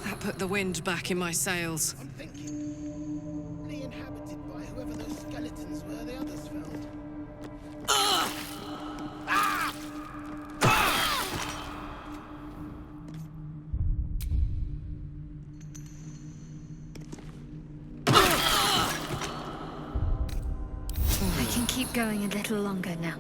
That put the wind back in my sails. I'm thinking. They inhabited by whoever those skeletons were the others found. I can keep going a little longer now.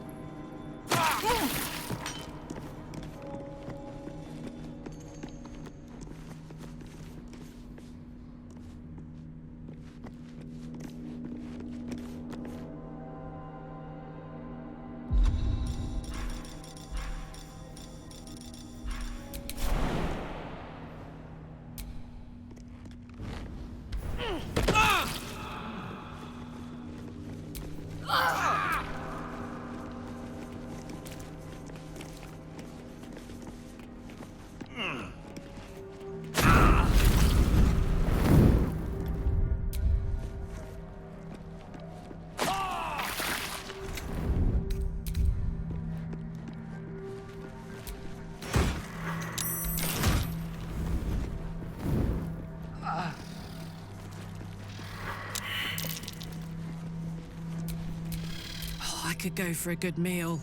Oh, I could go for a good meal.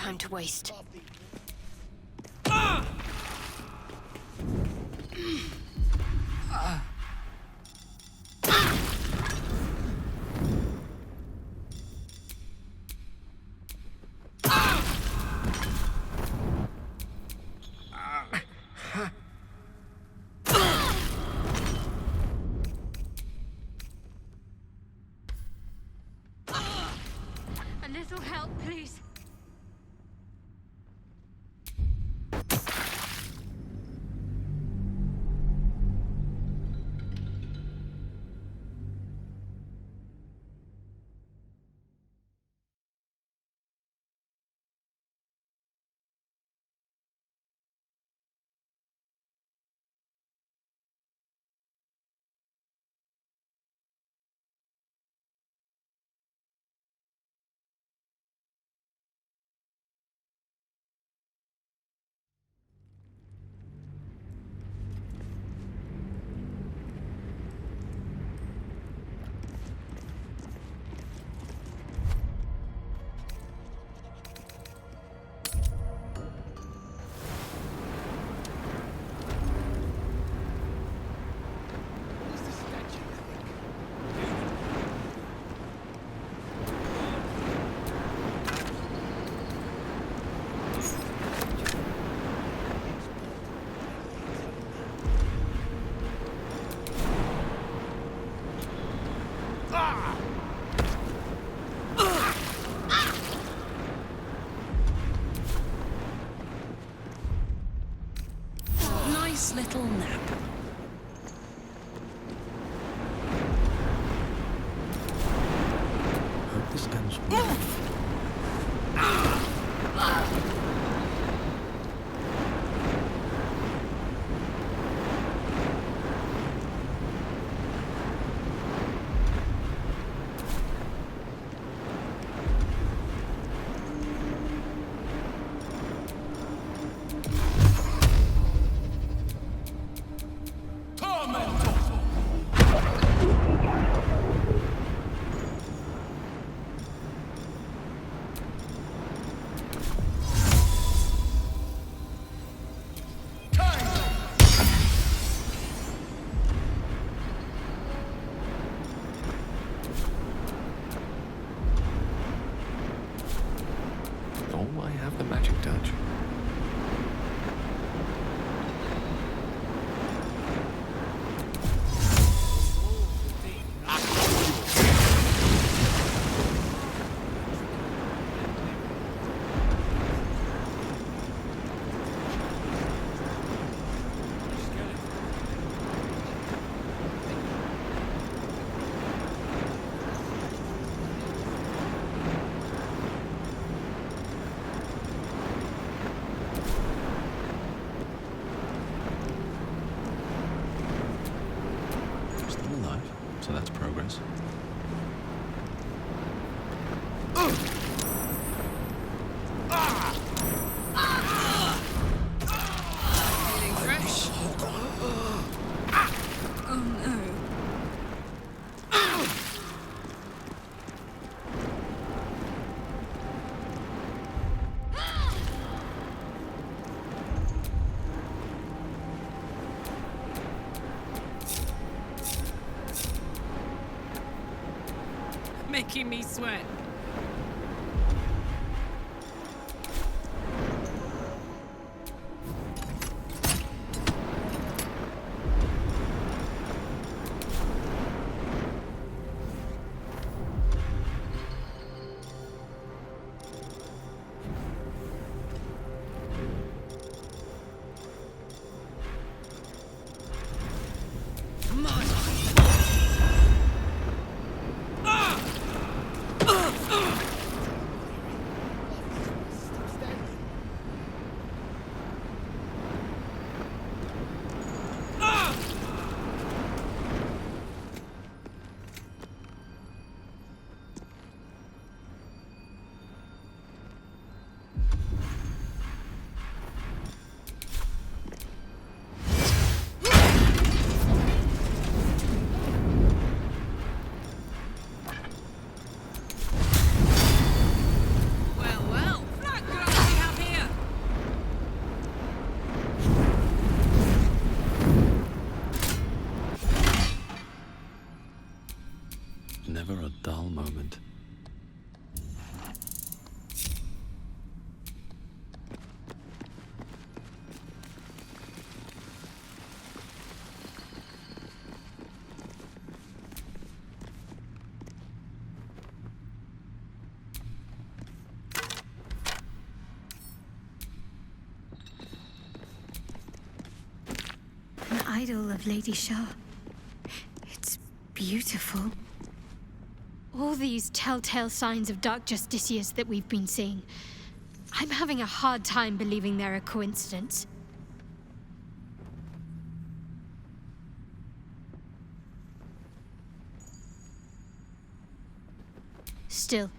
time to waste. A little help, please. Nice little nap. Hope this ends well. Oh, I have the magic touch. Still alive, so that's progress. Feeling fresh? Oh no. Making me sweat. Come on. idol of Lady Shah. It's beautiful. All these telltale signs of Dark Justiciars that we've been seeing, I'm having a hard time believing they're a coincidence. Still,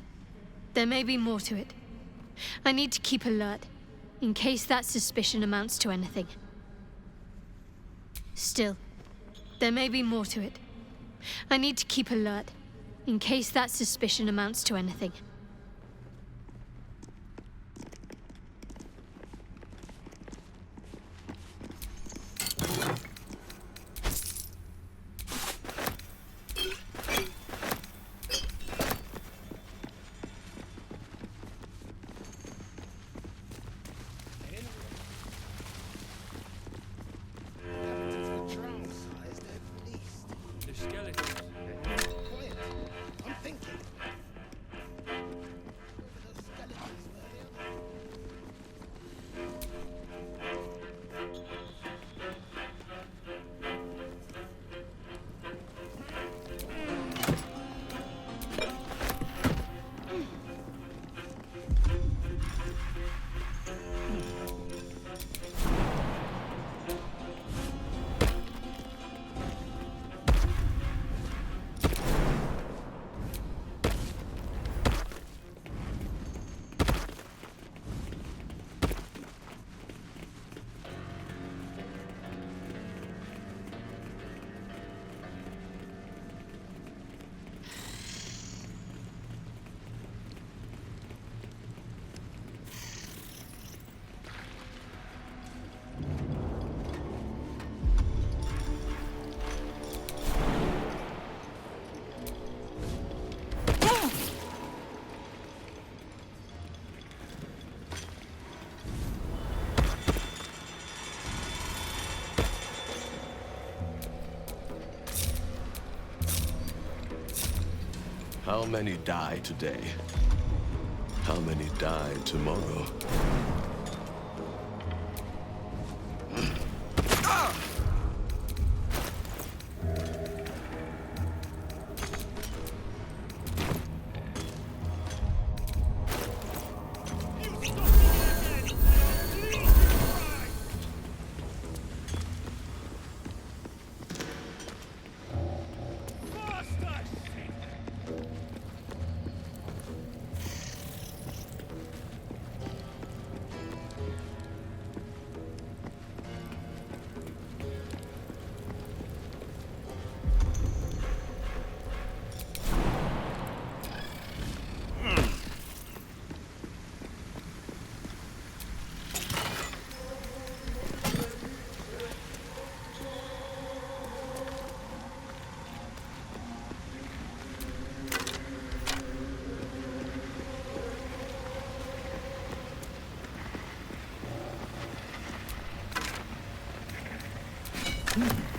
there may be more to it. I need to keep alert, in case that suspicion amounts to anything. Still, there may be more to it. I need to keep alert, in case that suspicion amounts to anything. How many die today? How many die tomorrow?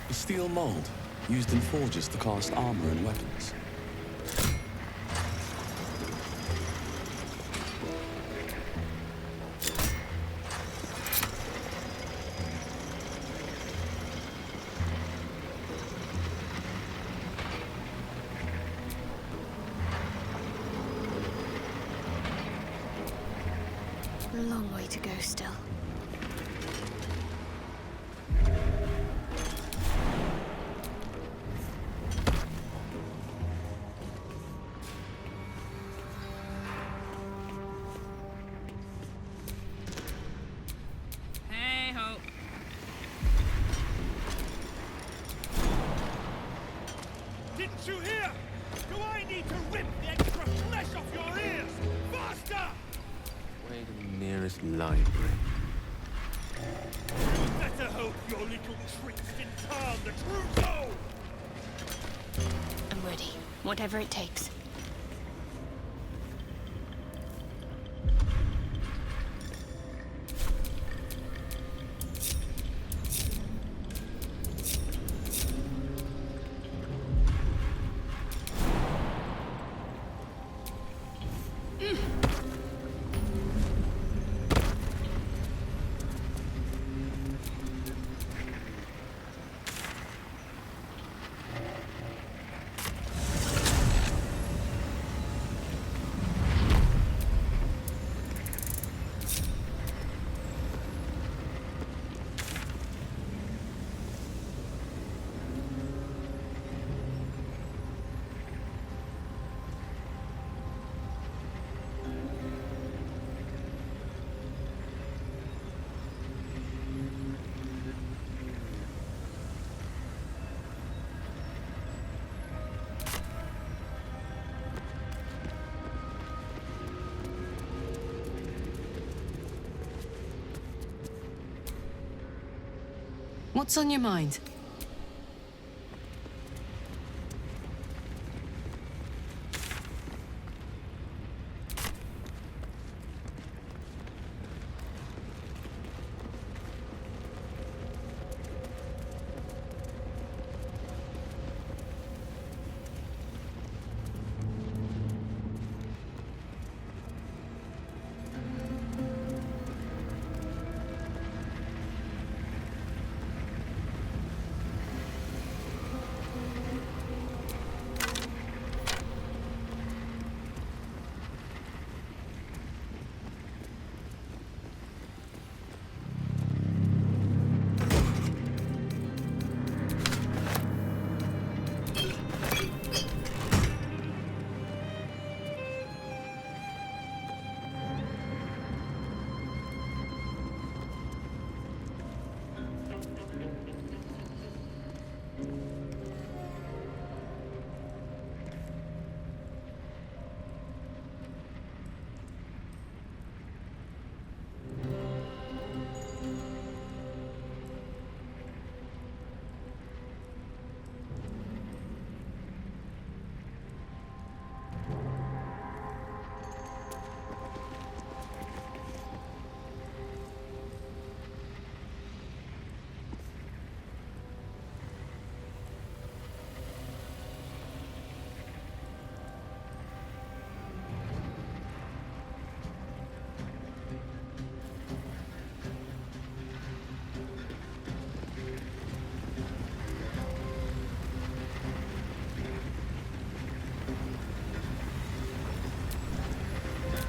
A steel mold, used in forges to cast armor and weapons. A long way to go still. Didn't you hear? Do I need to rip the extra flesh off your ears? Faster! Way to the nearest library. Better hope your little tricks didn't turn the true soul! I'm ready. Whatever it takes. What's on your mind?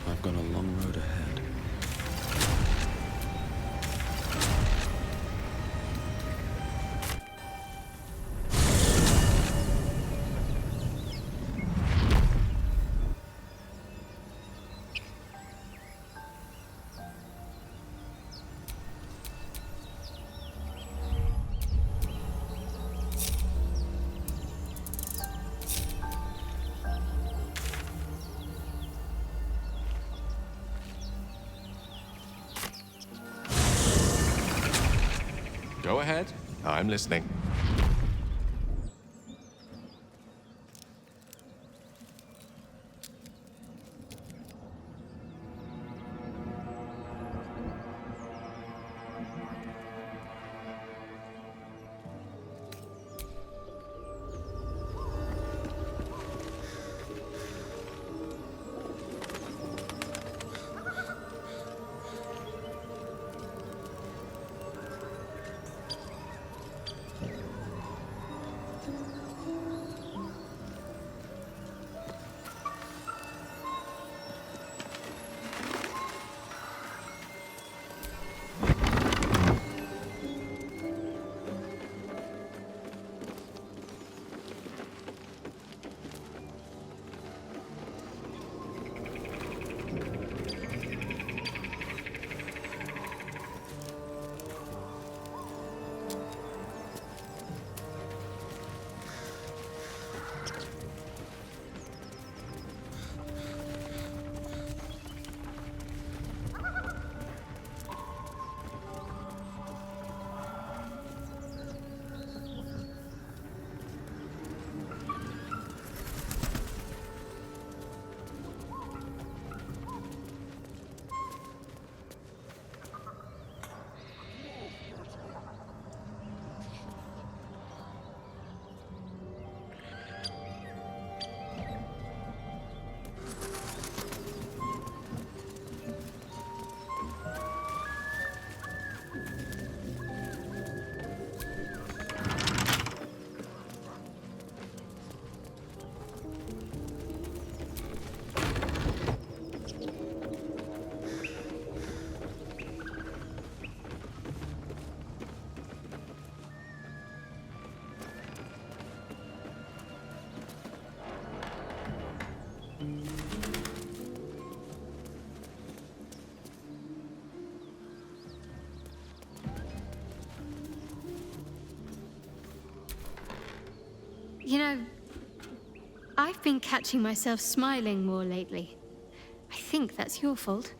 I've got a long road ahead. Go ahead. I'm listening. You know, I've been catching myself smiling more lately. I think that's your fault.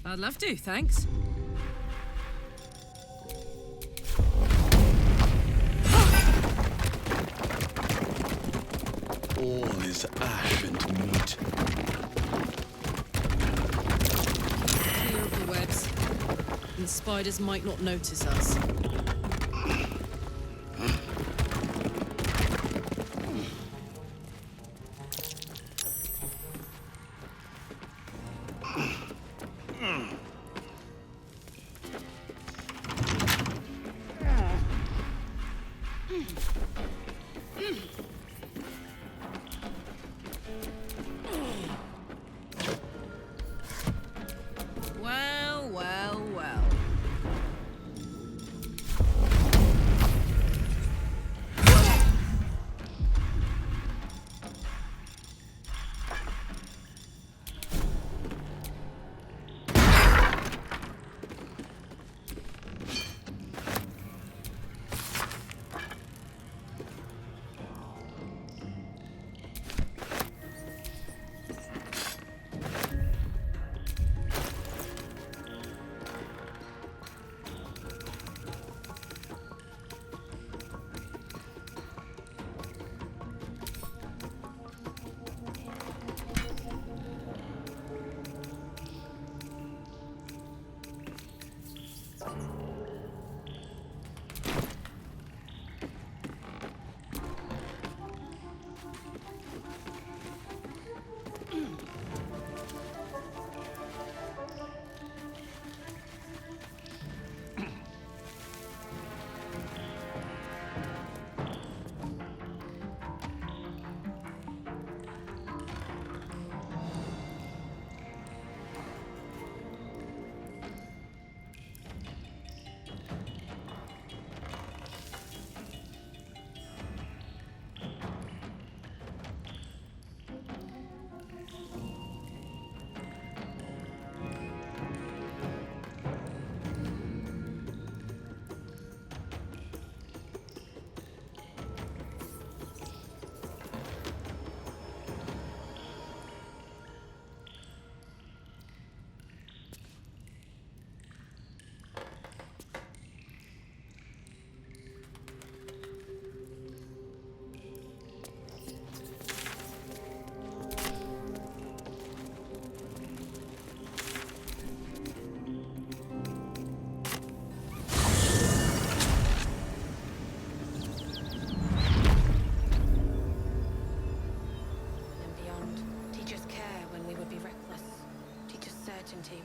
I'd love to, thanks. All is ash and meat. Clear up the webs. And the spiders might not notice us. Well, well, well.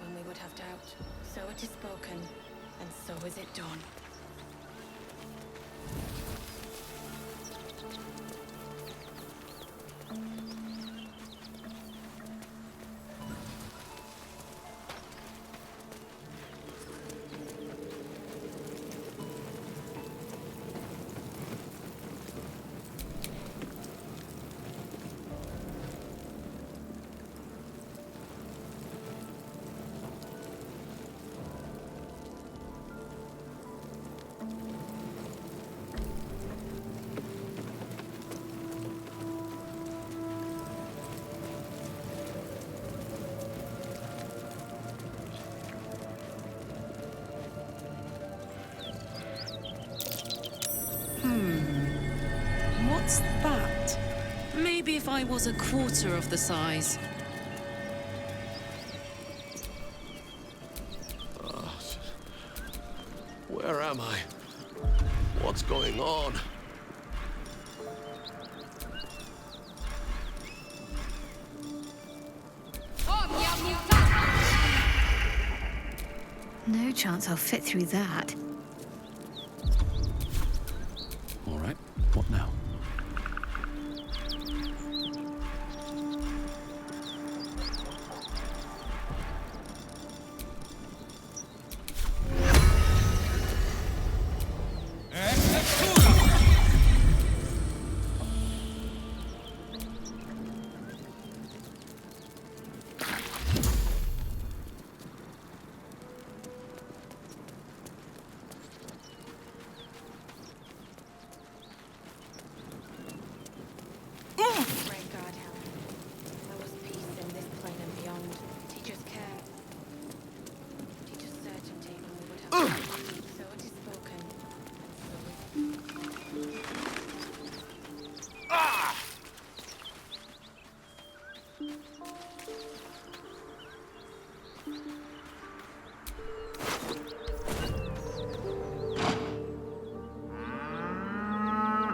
When we would have doubt. So it is spoken, and so is it done. What's that? Maybe if I was a quarter of the size. Where am I? What's going on? No chance I'll fit through that. All right, what now?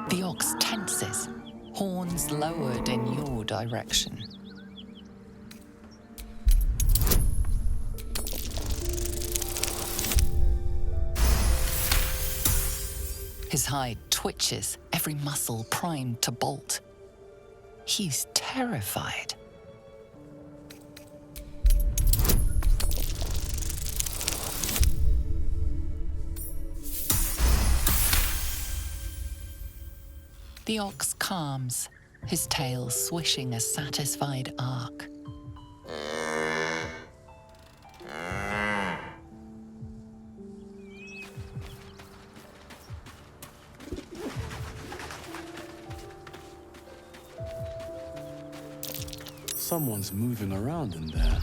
The ox tenses, horns lowered in your direction. His hide twitches, every muscle primed to bolt. He's terrified. The ox calms, his tail swishing a satisfied arc. Someone's moving around in there.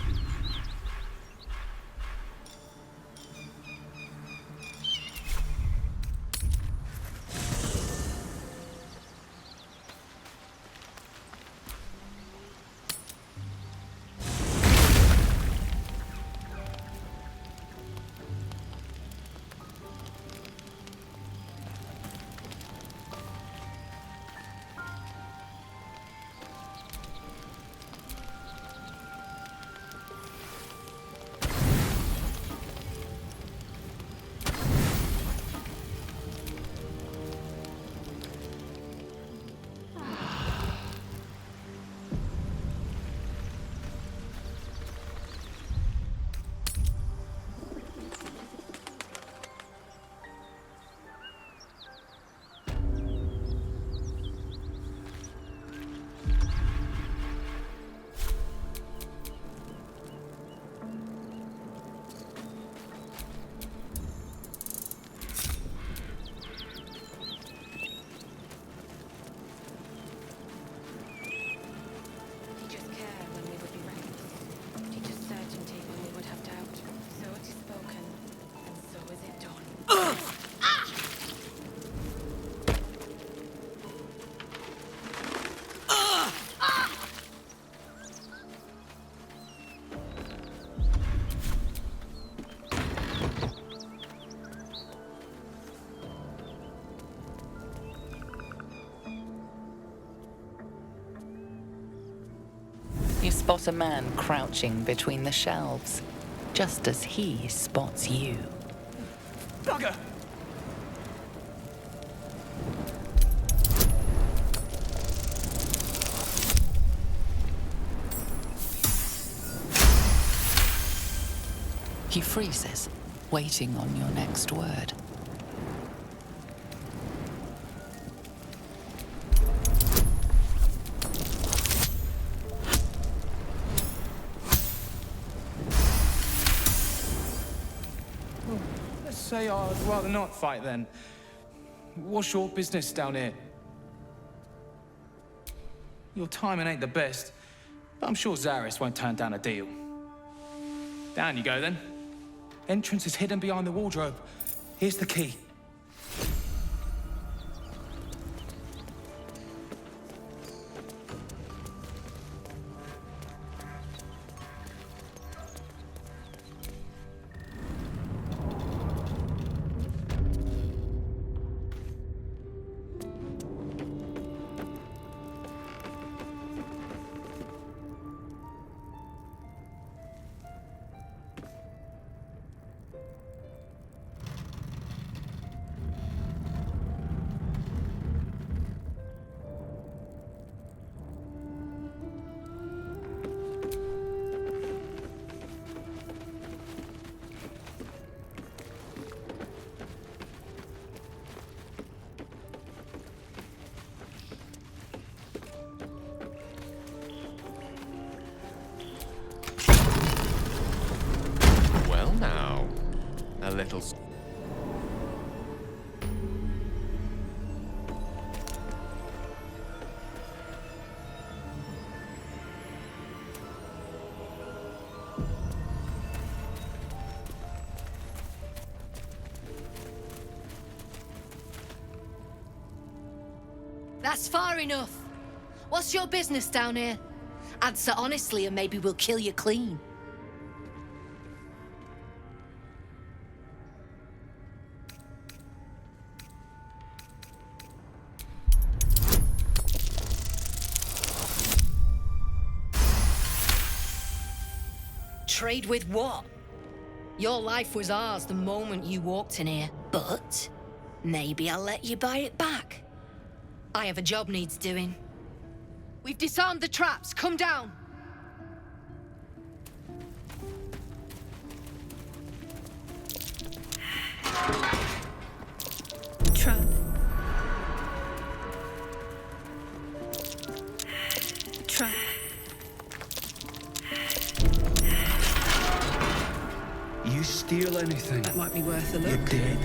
You spot a man crouching between the shelves, just as he spots you. Bugger! He freezes, waiting on your next word. Let's say I'd rather not fight then. What's your business down here? Your timing ain't the best, but I'm sure Zaris won't turn down a deal. Down you go then. Entrance is hidden behind the wardrobe. Here's the key. A little... That's far enough. What's your business down here? Answer honestly and maybe we'll kill you clean. Trade with what? Your life was ours the moment you walked in here, but maybe I'll let you buy it back. I have a job needs doing. We've disarmed the traps. Come down. Trap. Trap. You steal anything, That might be worth a you're look. dead.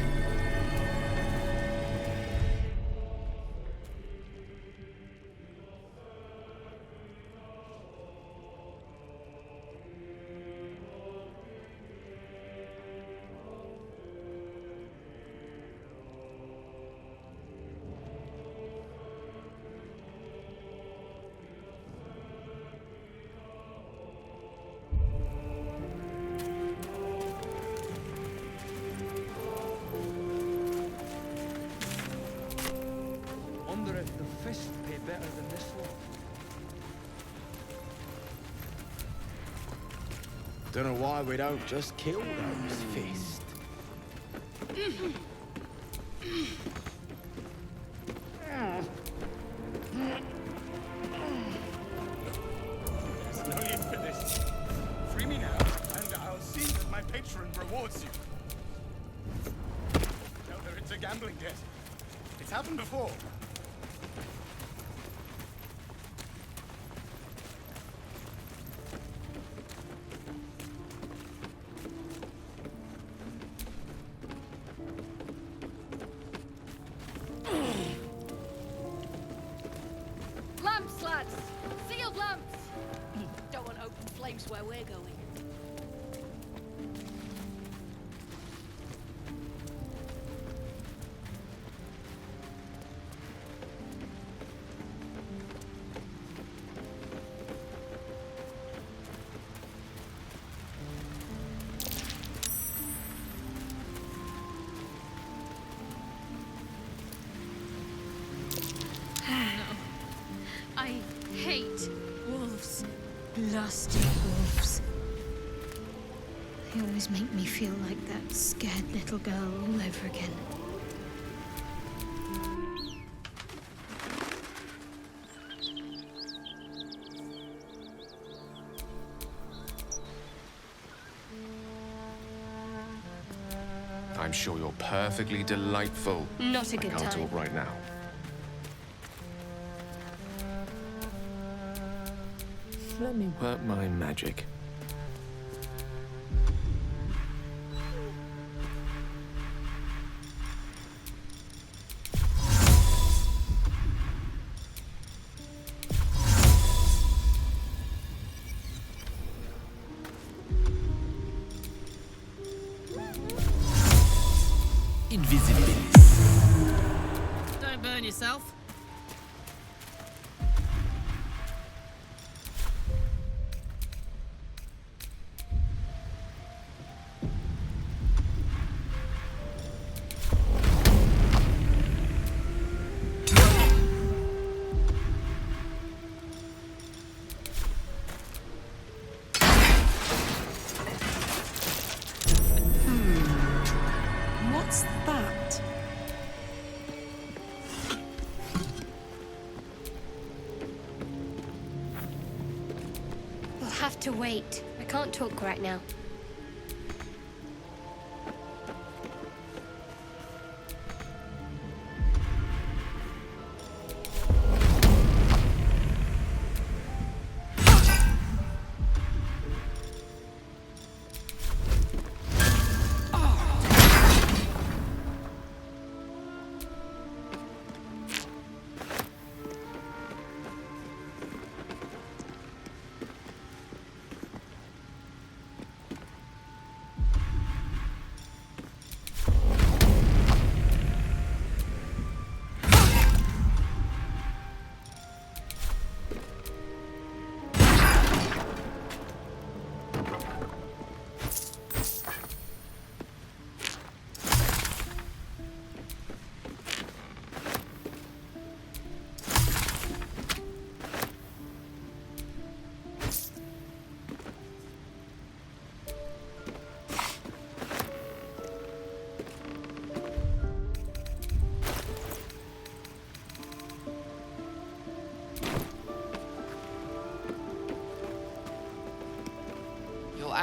Wonder if the fist pay better than this one. Don't know why we don't just kill those fists. There's no need for this. Free me now, and I'll see that my patron rewards you. Tell her it's a gambling debt. It's happened before. Lamps, lads! Sealed lamps! Don't want open flames where we're going. I hate wolves. Lusty wolves. They always make me feel like that scared little girl all over again. I'm sure you're perfectly delightful. Not a good I can't time. talk right now. Let me work my magic. Don't burn yourself. What's that? We'll have to wait. I can't talk right now.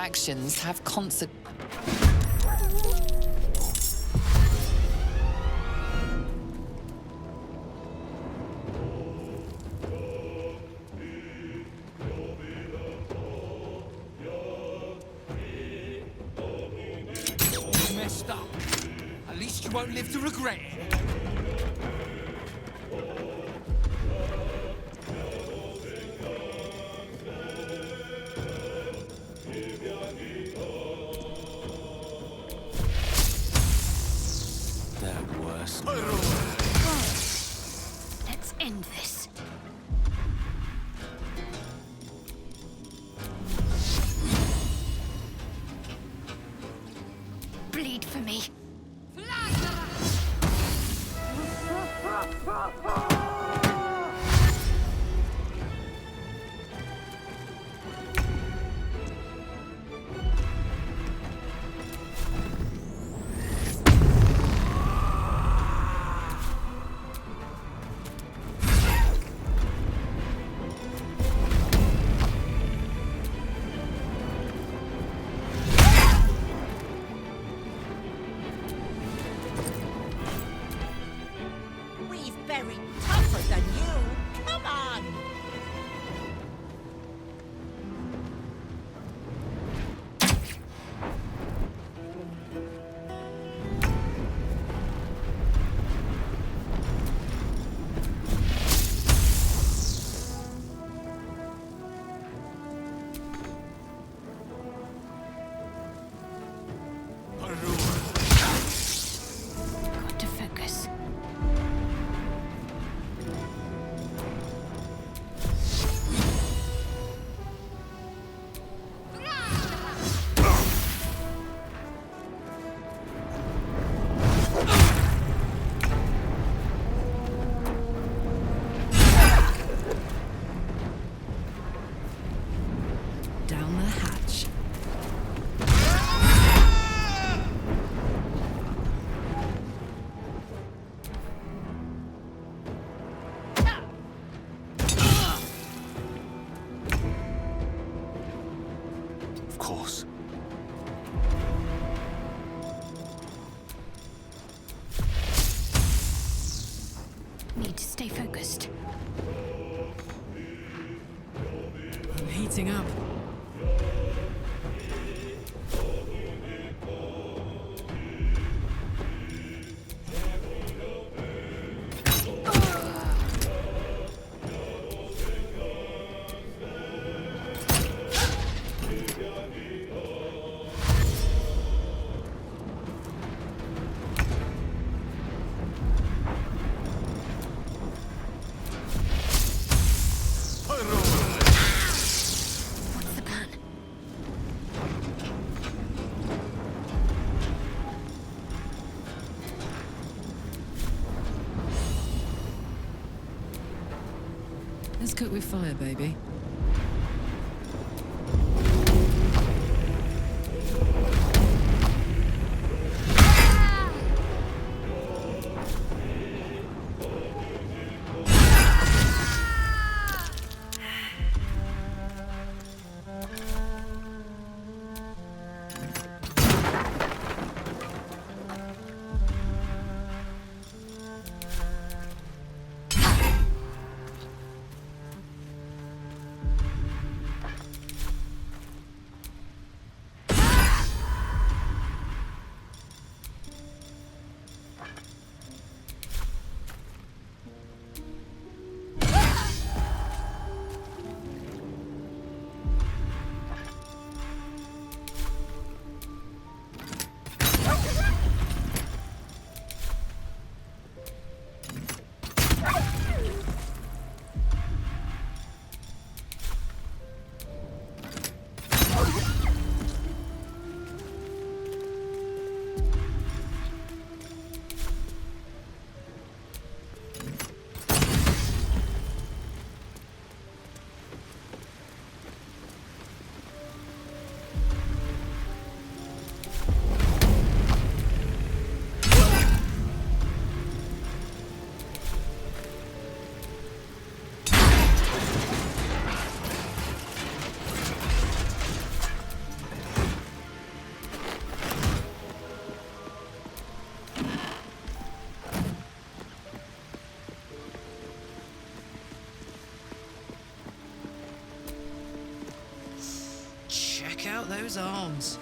actions have consequences. Messed up. At least you won't live to regret it. They're worse. Let's end this. Bleed for me. We've buried tougher than you. Come on. Got to focus. Down the hatch. Of course. Need to stay focused. I'm heating up. What's the plan? Let's cook with fire, baby. Baldur's arms.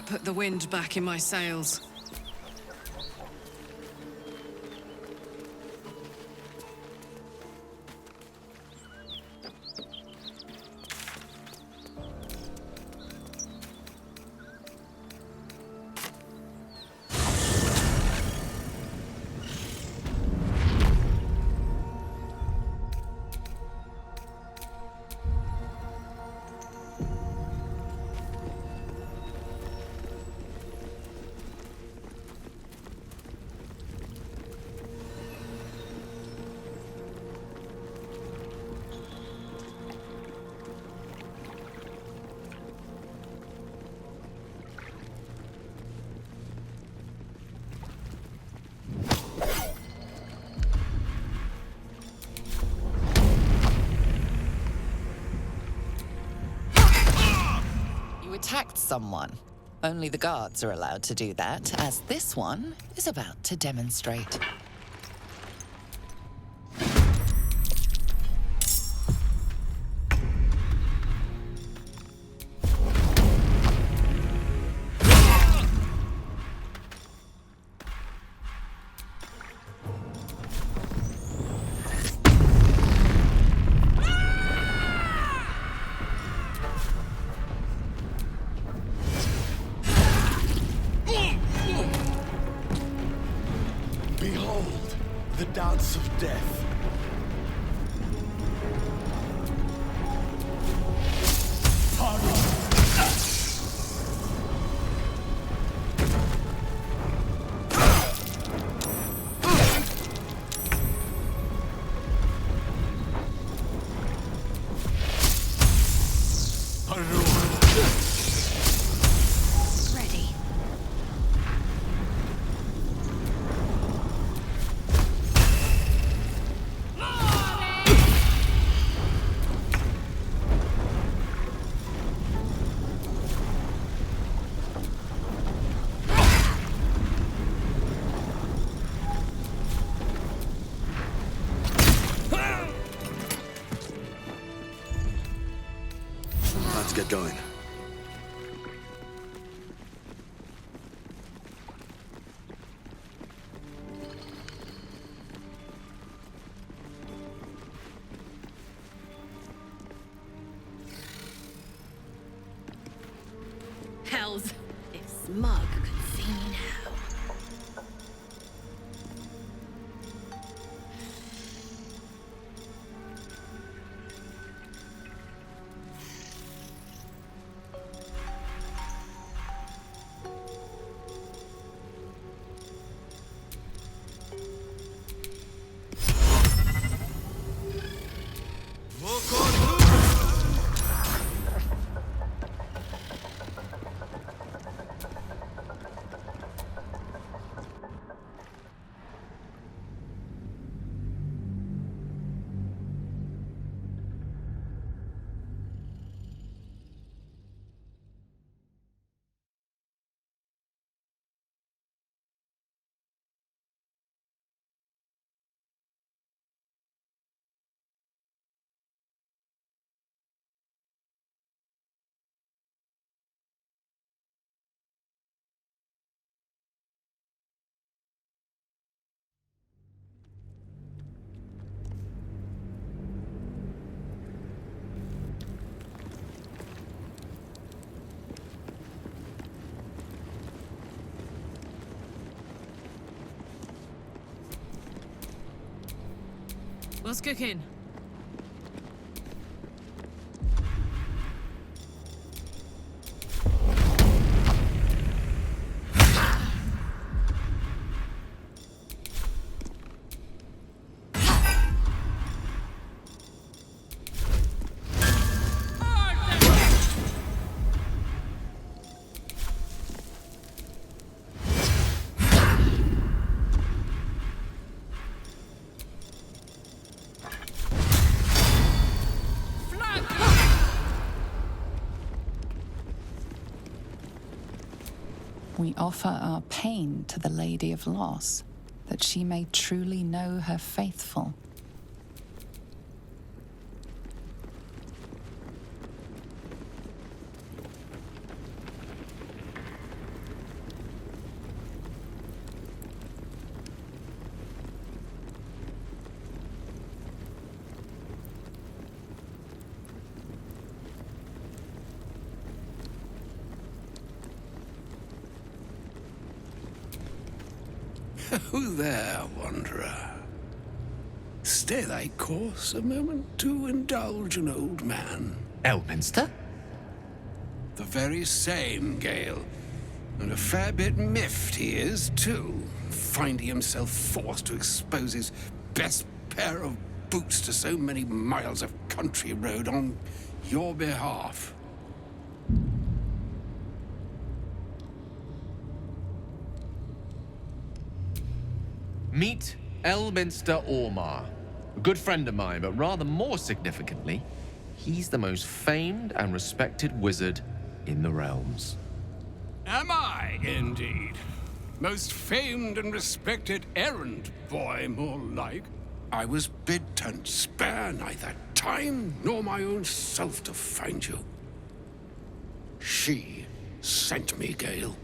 Put the wind back in my sails. You attacked someone. Only the guards are allowed to do that, as this one is about to demonstrate. Behold, the dance of death. Ready. Let's get going. Hells, if Smug could see me now. What's cooking? We offer our pain to the Lady of Loss, that she may truly know her faithful. Who there, wanderer? Stay thy course a moment to indulge an old man. Elminster? The very same, Gale. And a fair bit miffed he is, too, finding himself forced to expose his best pair of boots to so many miles of country road on your behalf. Meet Elminster Ormar. A good friend of mine, but rather more significantly, he's the most famed and respected wizard in the realms. Am I, indeed? Most famed and respected errand boy, more like. I was bid to spare neither time nor my own self to find you. She sent me, Gale.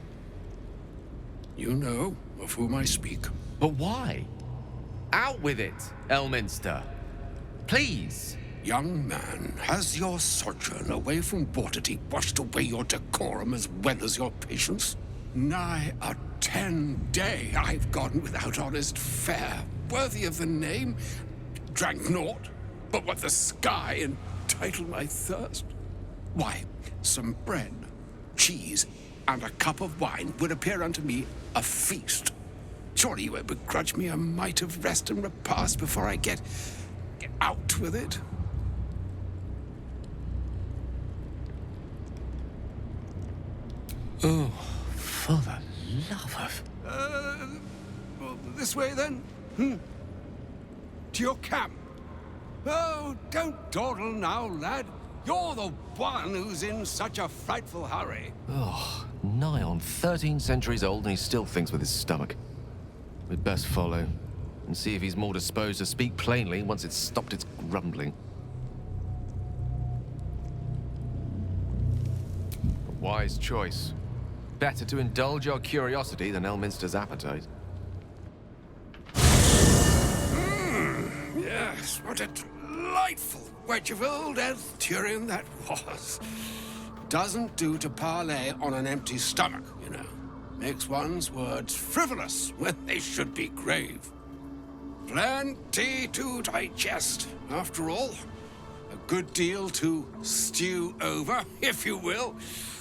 You know of whom I speak. But why? Out with it, Elminster. Please. Young man, has your sojourn away from Waterdeep washed away your decorum as well as your patience? Nigh a 10-day I've gone without honest fare, worthy of the name. Drank naught but what the sky entitled my thirst. Why, some bread, cheese, and a cup of wine would appear unto me a feast. Surely you won't begrudge me a mite of rest and repast before I get out with it? Oh, for the love of... Well, this way then? To your camp? Oh, don't dawdle now, lad. You're the one who's in such a frightful hurry. Oh, nigh on 13 centuries old and he still thinks with his stomach. We'd best follow and see if he's more disposed to speak plainly once it's stopped its grumbling. A wise choice. Better to indulge your curiosity than Elminster's appetite. Yes, what a delightful wedge of old Arthurian that was. Doesn't do to parley on an empty stomach, you know. Makes one's words frivolous when they should be grave. Plenty to digest, after all. A good deal to stew over, if you will.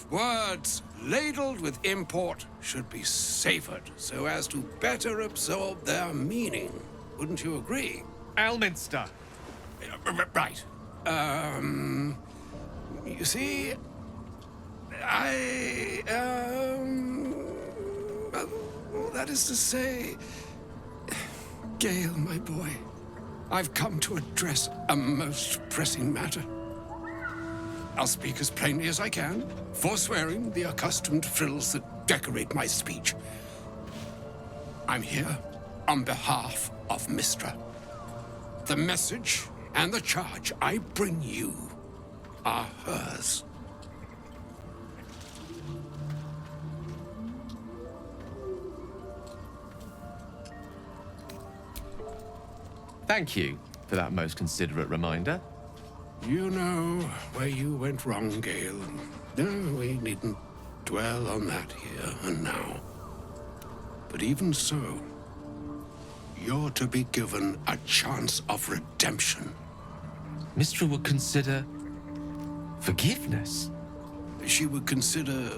Words ladled with import should be savored so as to better absorb their meaning. Wouldn't you agree? Elminster! Right. You see, well, that is to say, Gale, my boy, I've come to address a most pressing matter. I'll speak as plainly as I can, forswearing the accustomed frills that decorate my speech. I'm here on behalf of Mistra. The message and the charge I bring you are hers. Thank you for that most considerate reminder. You know where you went wrong, Gale. No, we needn't dwell on that here and now. But even so, you're to be given a chance of redemption. Mistra would consider forgiveness. She would consider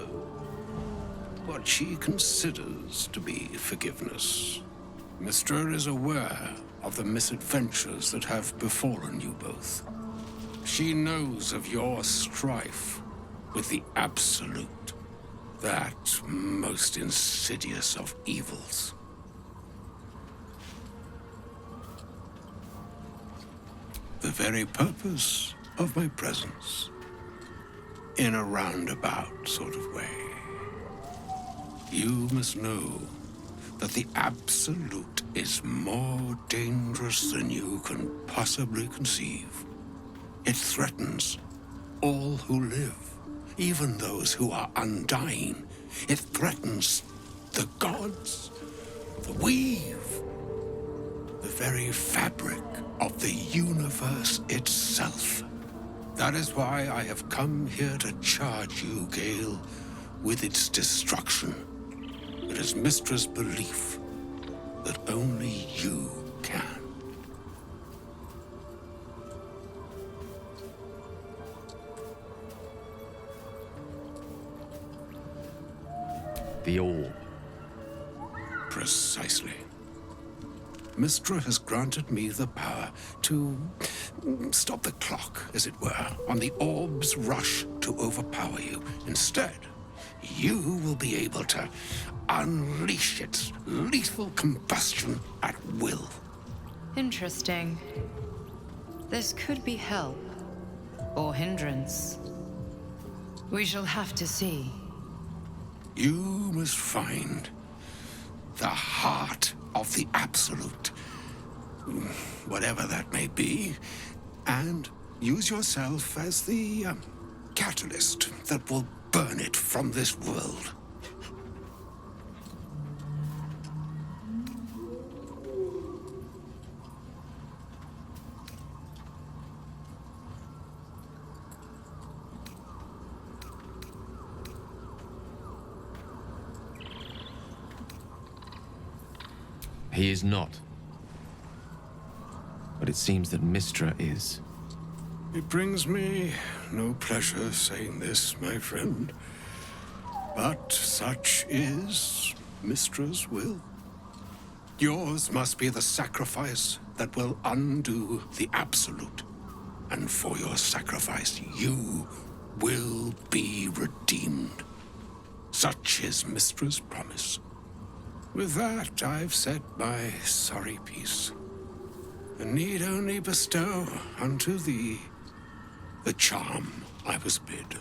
what she considers to be forgiveness. Mistra is aware of the misadventures that have befallen you both. She knows of your strife with the Absolute, that most insidious of evils. The very purpose of my presence, in a roundabout sort of way. You must know that the Absolute is more dangerous than you can possibly conceive. It threatens all who live, even those who are undying. It threatens the gods, the weave, the very fabric of the universe itself. That is why I have come here to charge you, Gale, with its destruction. It is Mistra's belief that only you can. The orb. Precisely. Mistra has granted me the power to stop the clock, as it were, on the orb's rush to overpower you. Instead, you will be able to unleash its lethal combustion at will. Interesting. This could be help or hindrance. We shall have to see. You must find the heart of the Absolute, whatever that may be, and use yourself as the catalyst that will burn it from this world. He is not. But it seems that Mistra is. It brings me no pleasure saying this, my friend. But such is Mistra's will. Yours must be the sacrifice that will undo the Absolute. And for your sacrifice, you will be redeemed. Such is Mistra's promise. With that, I've said my sorry piece, and need only bestow unto thee the charm I was bid.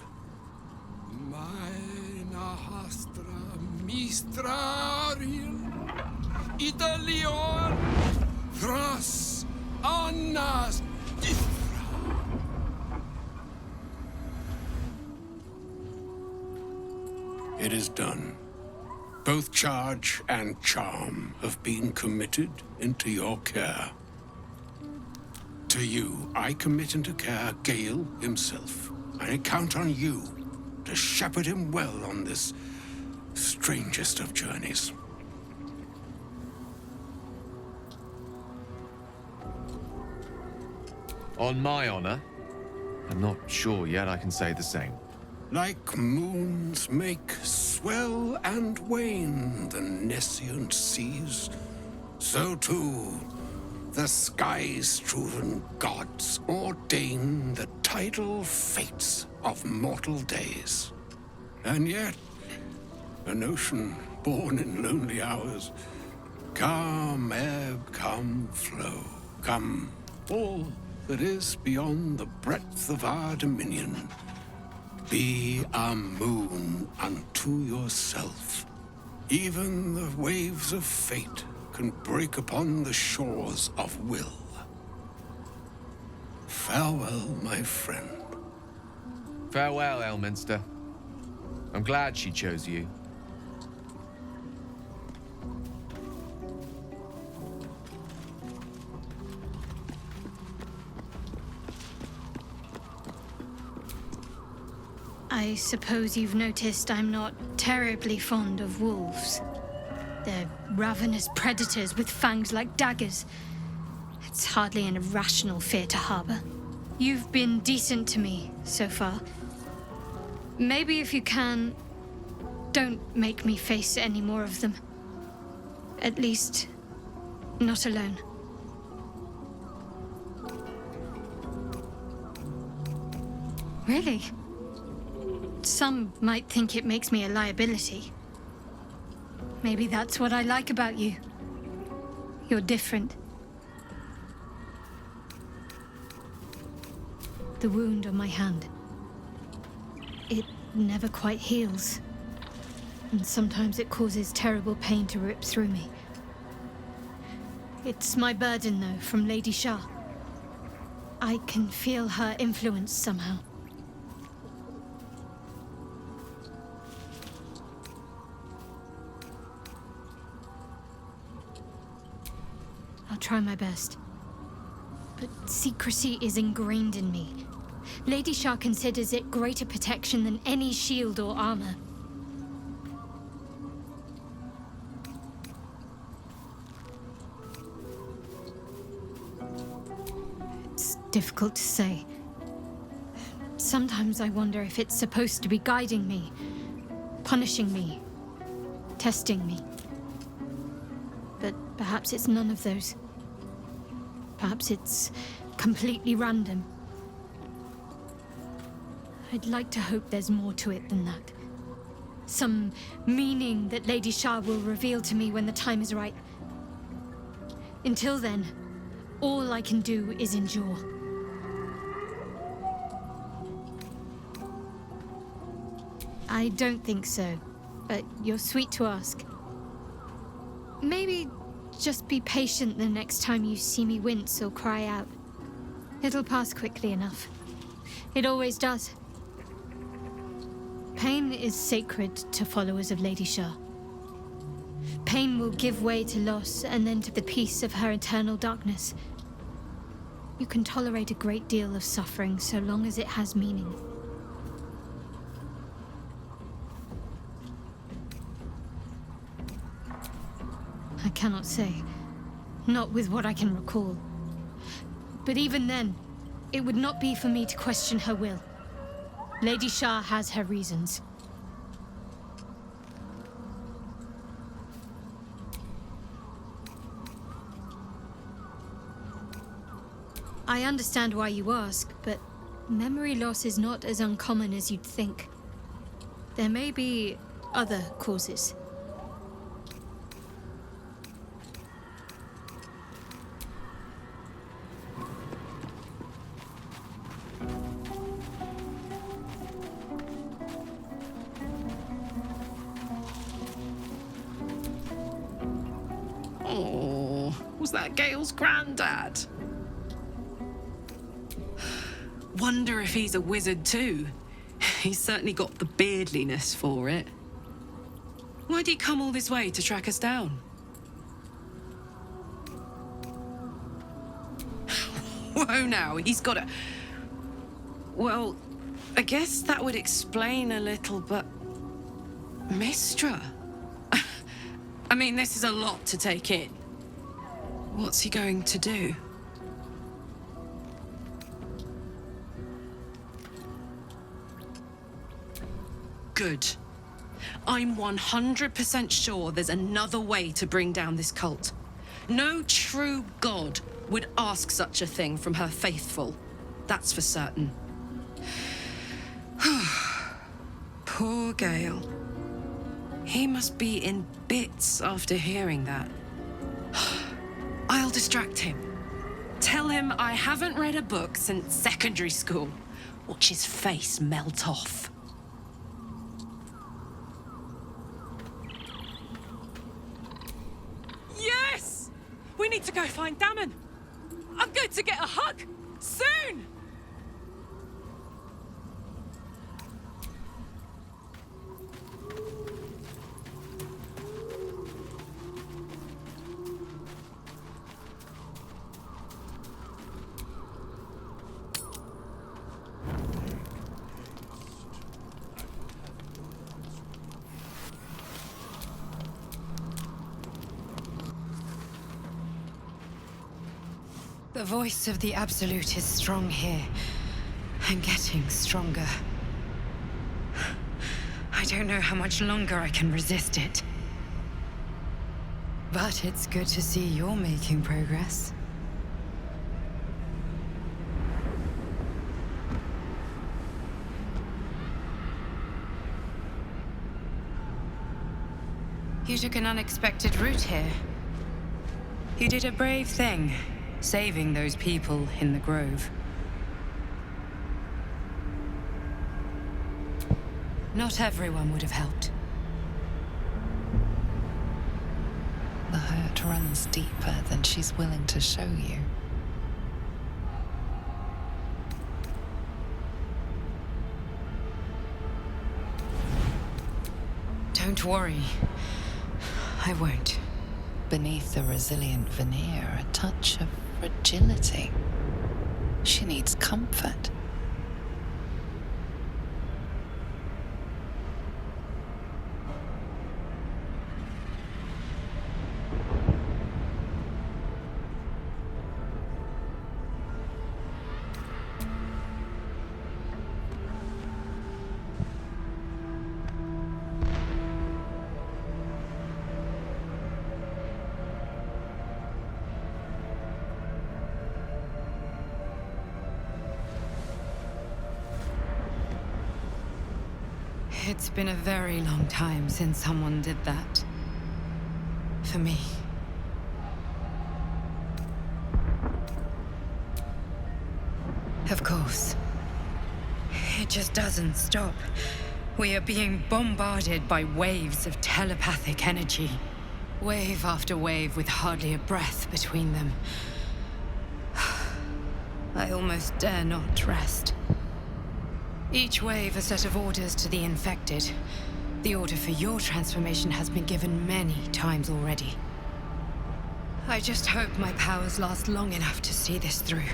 Mina hastra mistraril, Italion, thras annas It is done. Both charge and charm have been committed into your care. To you, I commit into care Gale himself. I count on you to shepherd him well on this strangest of journeys. On my honor, I'm not sure yet I can say the same. Like moons make swell and wane the nescient seas, so too the skies-strewn gods ordain the tidal fates of mortal days. And yet, an ocean born in lonely hours, come ebb, come flow, come all that is beyond the breadth of our dominion. Be a moon unto yourself. Even the waves of fate can break upon the shores of will. Farewell, my friend. Farewell, Elminster. I'm glad she chose you. I suppose you've noticed I'm not terribly fond of wolves. They're ravenous predators with fangs like daggers. It's hardly an irrational fear to harbor. You've been decent to me so far. Maybe if you can, don't make me face any more of them. At least, not alone. Really? Some might think it makes me a liability. Maybe that's what I like about you. You're different. The wound on my hand. It never quite heals. And sometimes it causes terrible pain to rip through me. It's my burden, though, from Lady Shah. I can feel her influence somehow. I'll try my best. But secrecy is ingrained in me. Lady Shah considers it greater protection than any shield or armor. It's difficult to say. Sometimes I wonder if it's supposed to be guiding me, punishing me, testing me. But perhaps it's none of those. Perhaps it's completely random. I'd like to hope there's more to it than that. Some meaning that Lady Shah will reveal to me when the time is right. Until then, all I can do is endure. I don't think so, but you're sweet to ask. Maybe just be patient the next time you see me wince or cry out. It'll pass quickly enough. It always does. Pain is sacred to followers of Lady Shah. Pain will give way to loss and then to the peace of her eternal darkness. You can tolerate a great deal of suffering so long as it has meaning. I cannot say. Not with what I can recall. But even then, it would not be for me to question her will. Lady Shah has her reasons. I understand why you ask, but memory loss is not as uncommon as you'd think. There may be other causes. Oh, was that Gale's granddad? Wonder if he's a wizard too. He's certainly got the beardliness for it. Why'd he come all this way to track us down? Whoa now, he's got a... Well, I guess that would explain a little, but... Mistra? I mean, this is a lot to take in. What's he going to do? Good. I'm 100% sure there's another way to bring down this cult. No true god would ask such a thing from her faithful. That's for certain. Poor Gale. He must be in bits after hearing that. I'll distract him. Tell him I haven't read a book since secondary school. Watch his face melt off. Yes! We need to go find Damon. I'm going to get a hug soon! The voice of the Absolute is strong here, and getting stronger. I don't know how much longer I can resist it. But it's good to see you're making progress. You took an unexpected route here. You did a brave thing, saving those people in the grove. Not everyone would have helped. The hurt runs deeper than she's willing to show you. Don't worry. I won't. Beneath the resilient veneer, a touch of fragility. She needs comfort. It's been a very long time since someone did that. For me. Of course. It just doesn't stop. We are being bombarded by waves of telepathic energy. Wave after wave with hardly a breath between them. I almost dare not rest. Each wave a set of orders to the infected. The order for your transformation has been given many times already. I just hope my powers last long enough to see this through.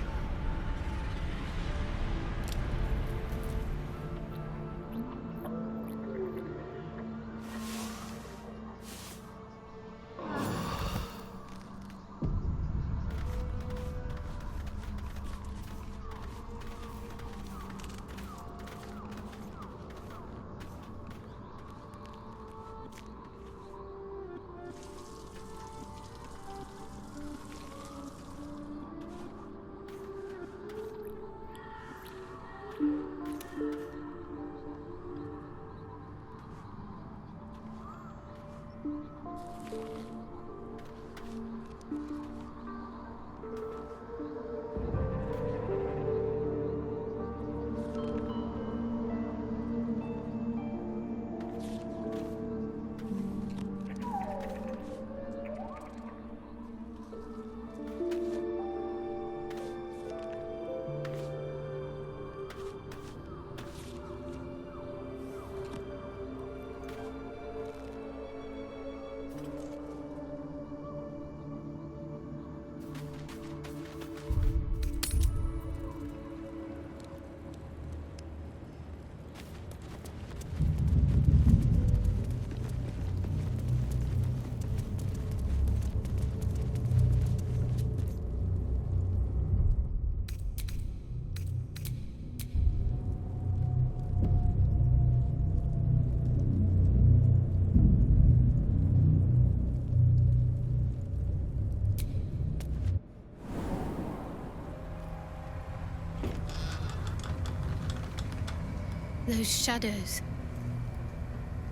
Those shadows.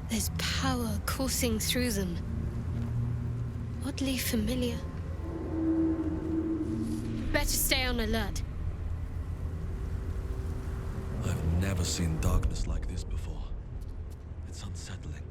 There's power coursing through them. Oddly familiar. Better stay on alert. I've never seen darkness like this before. It's unsettling.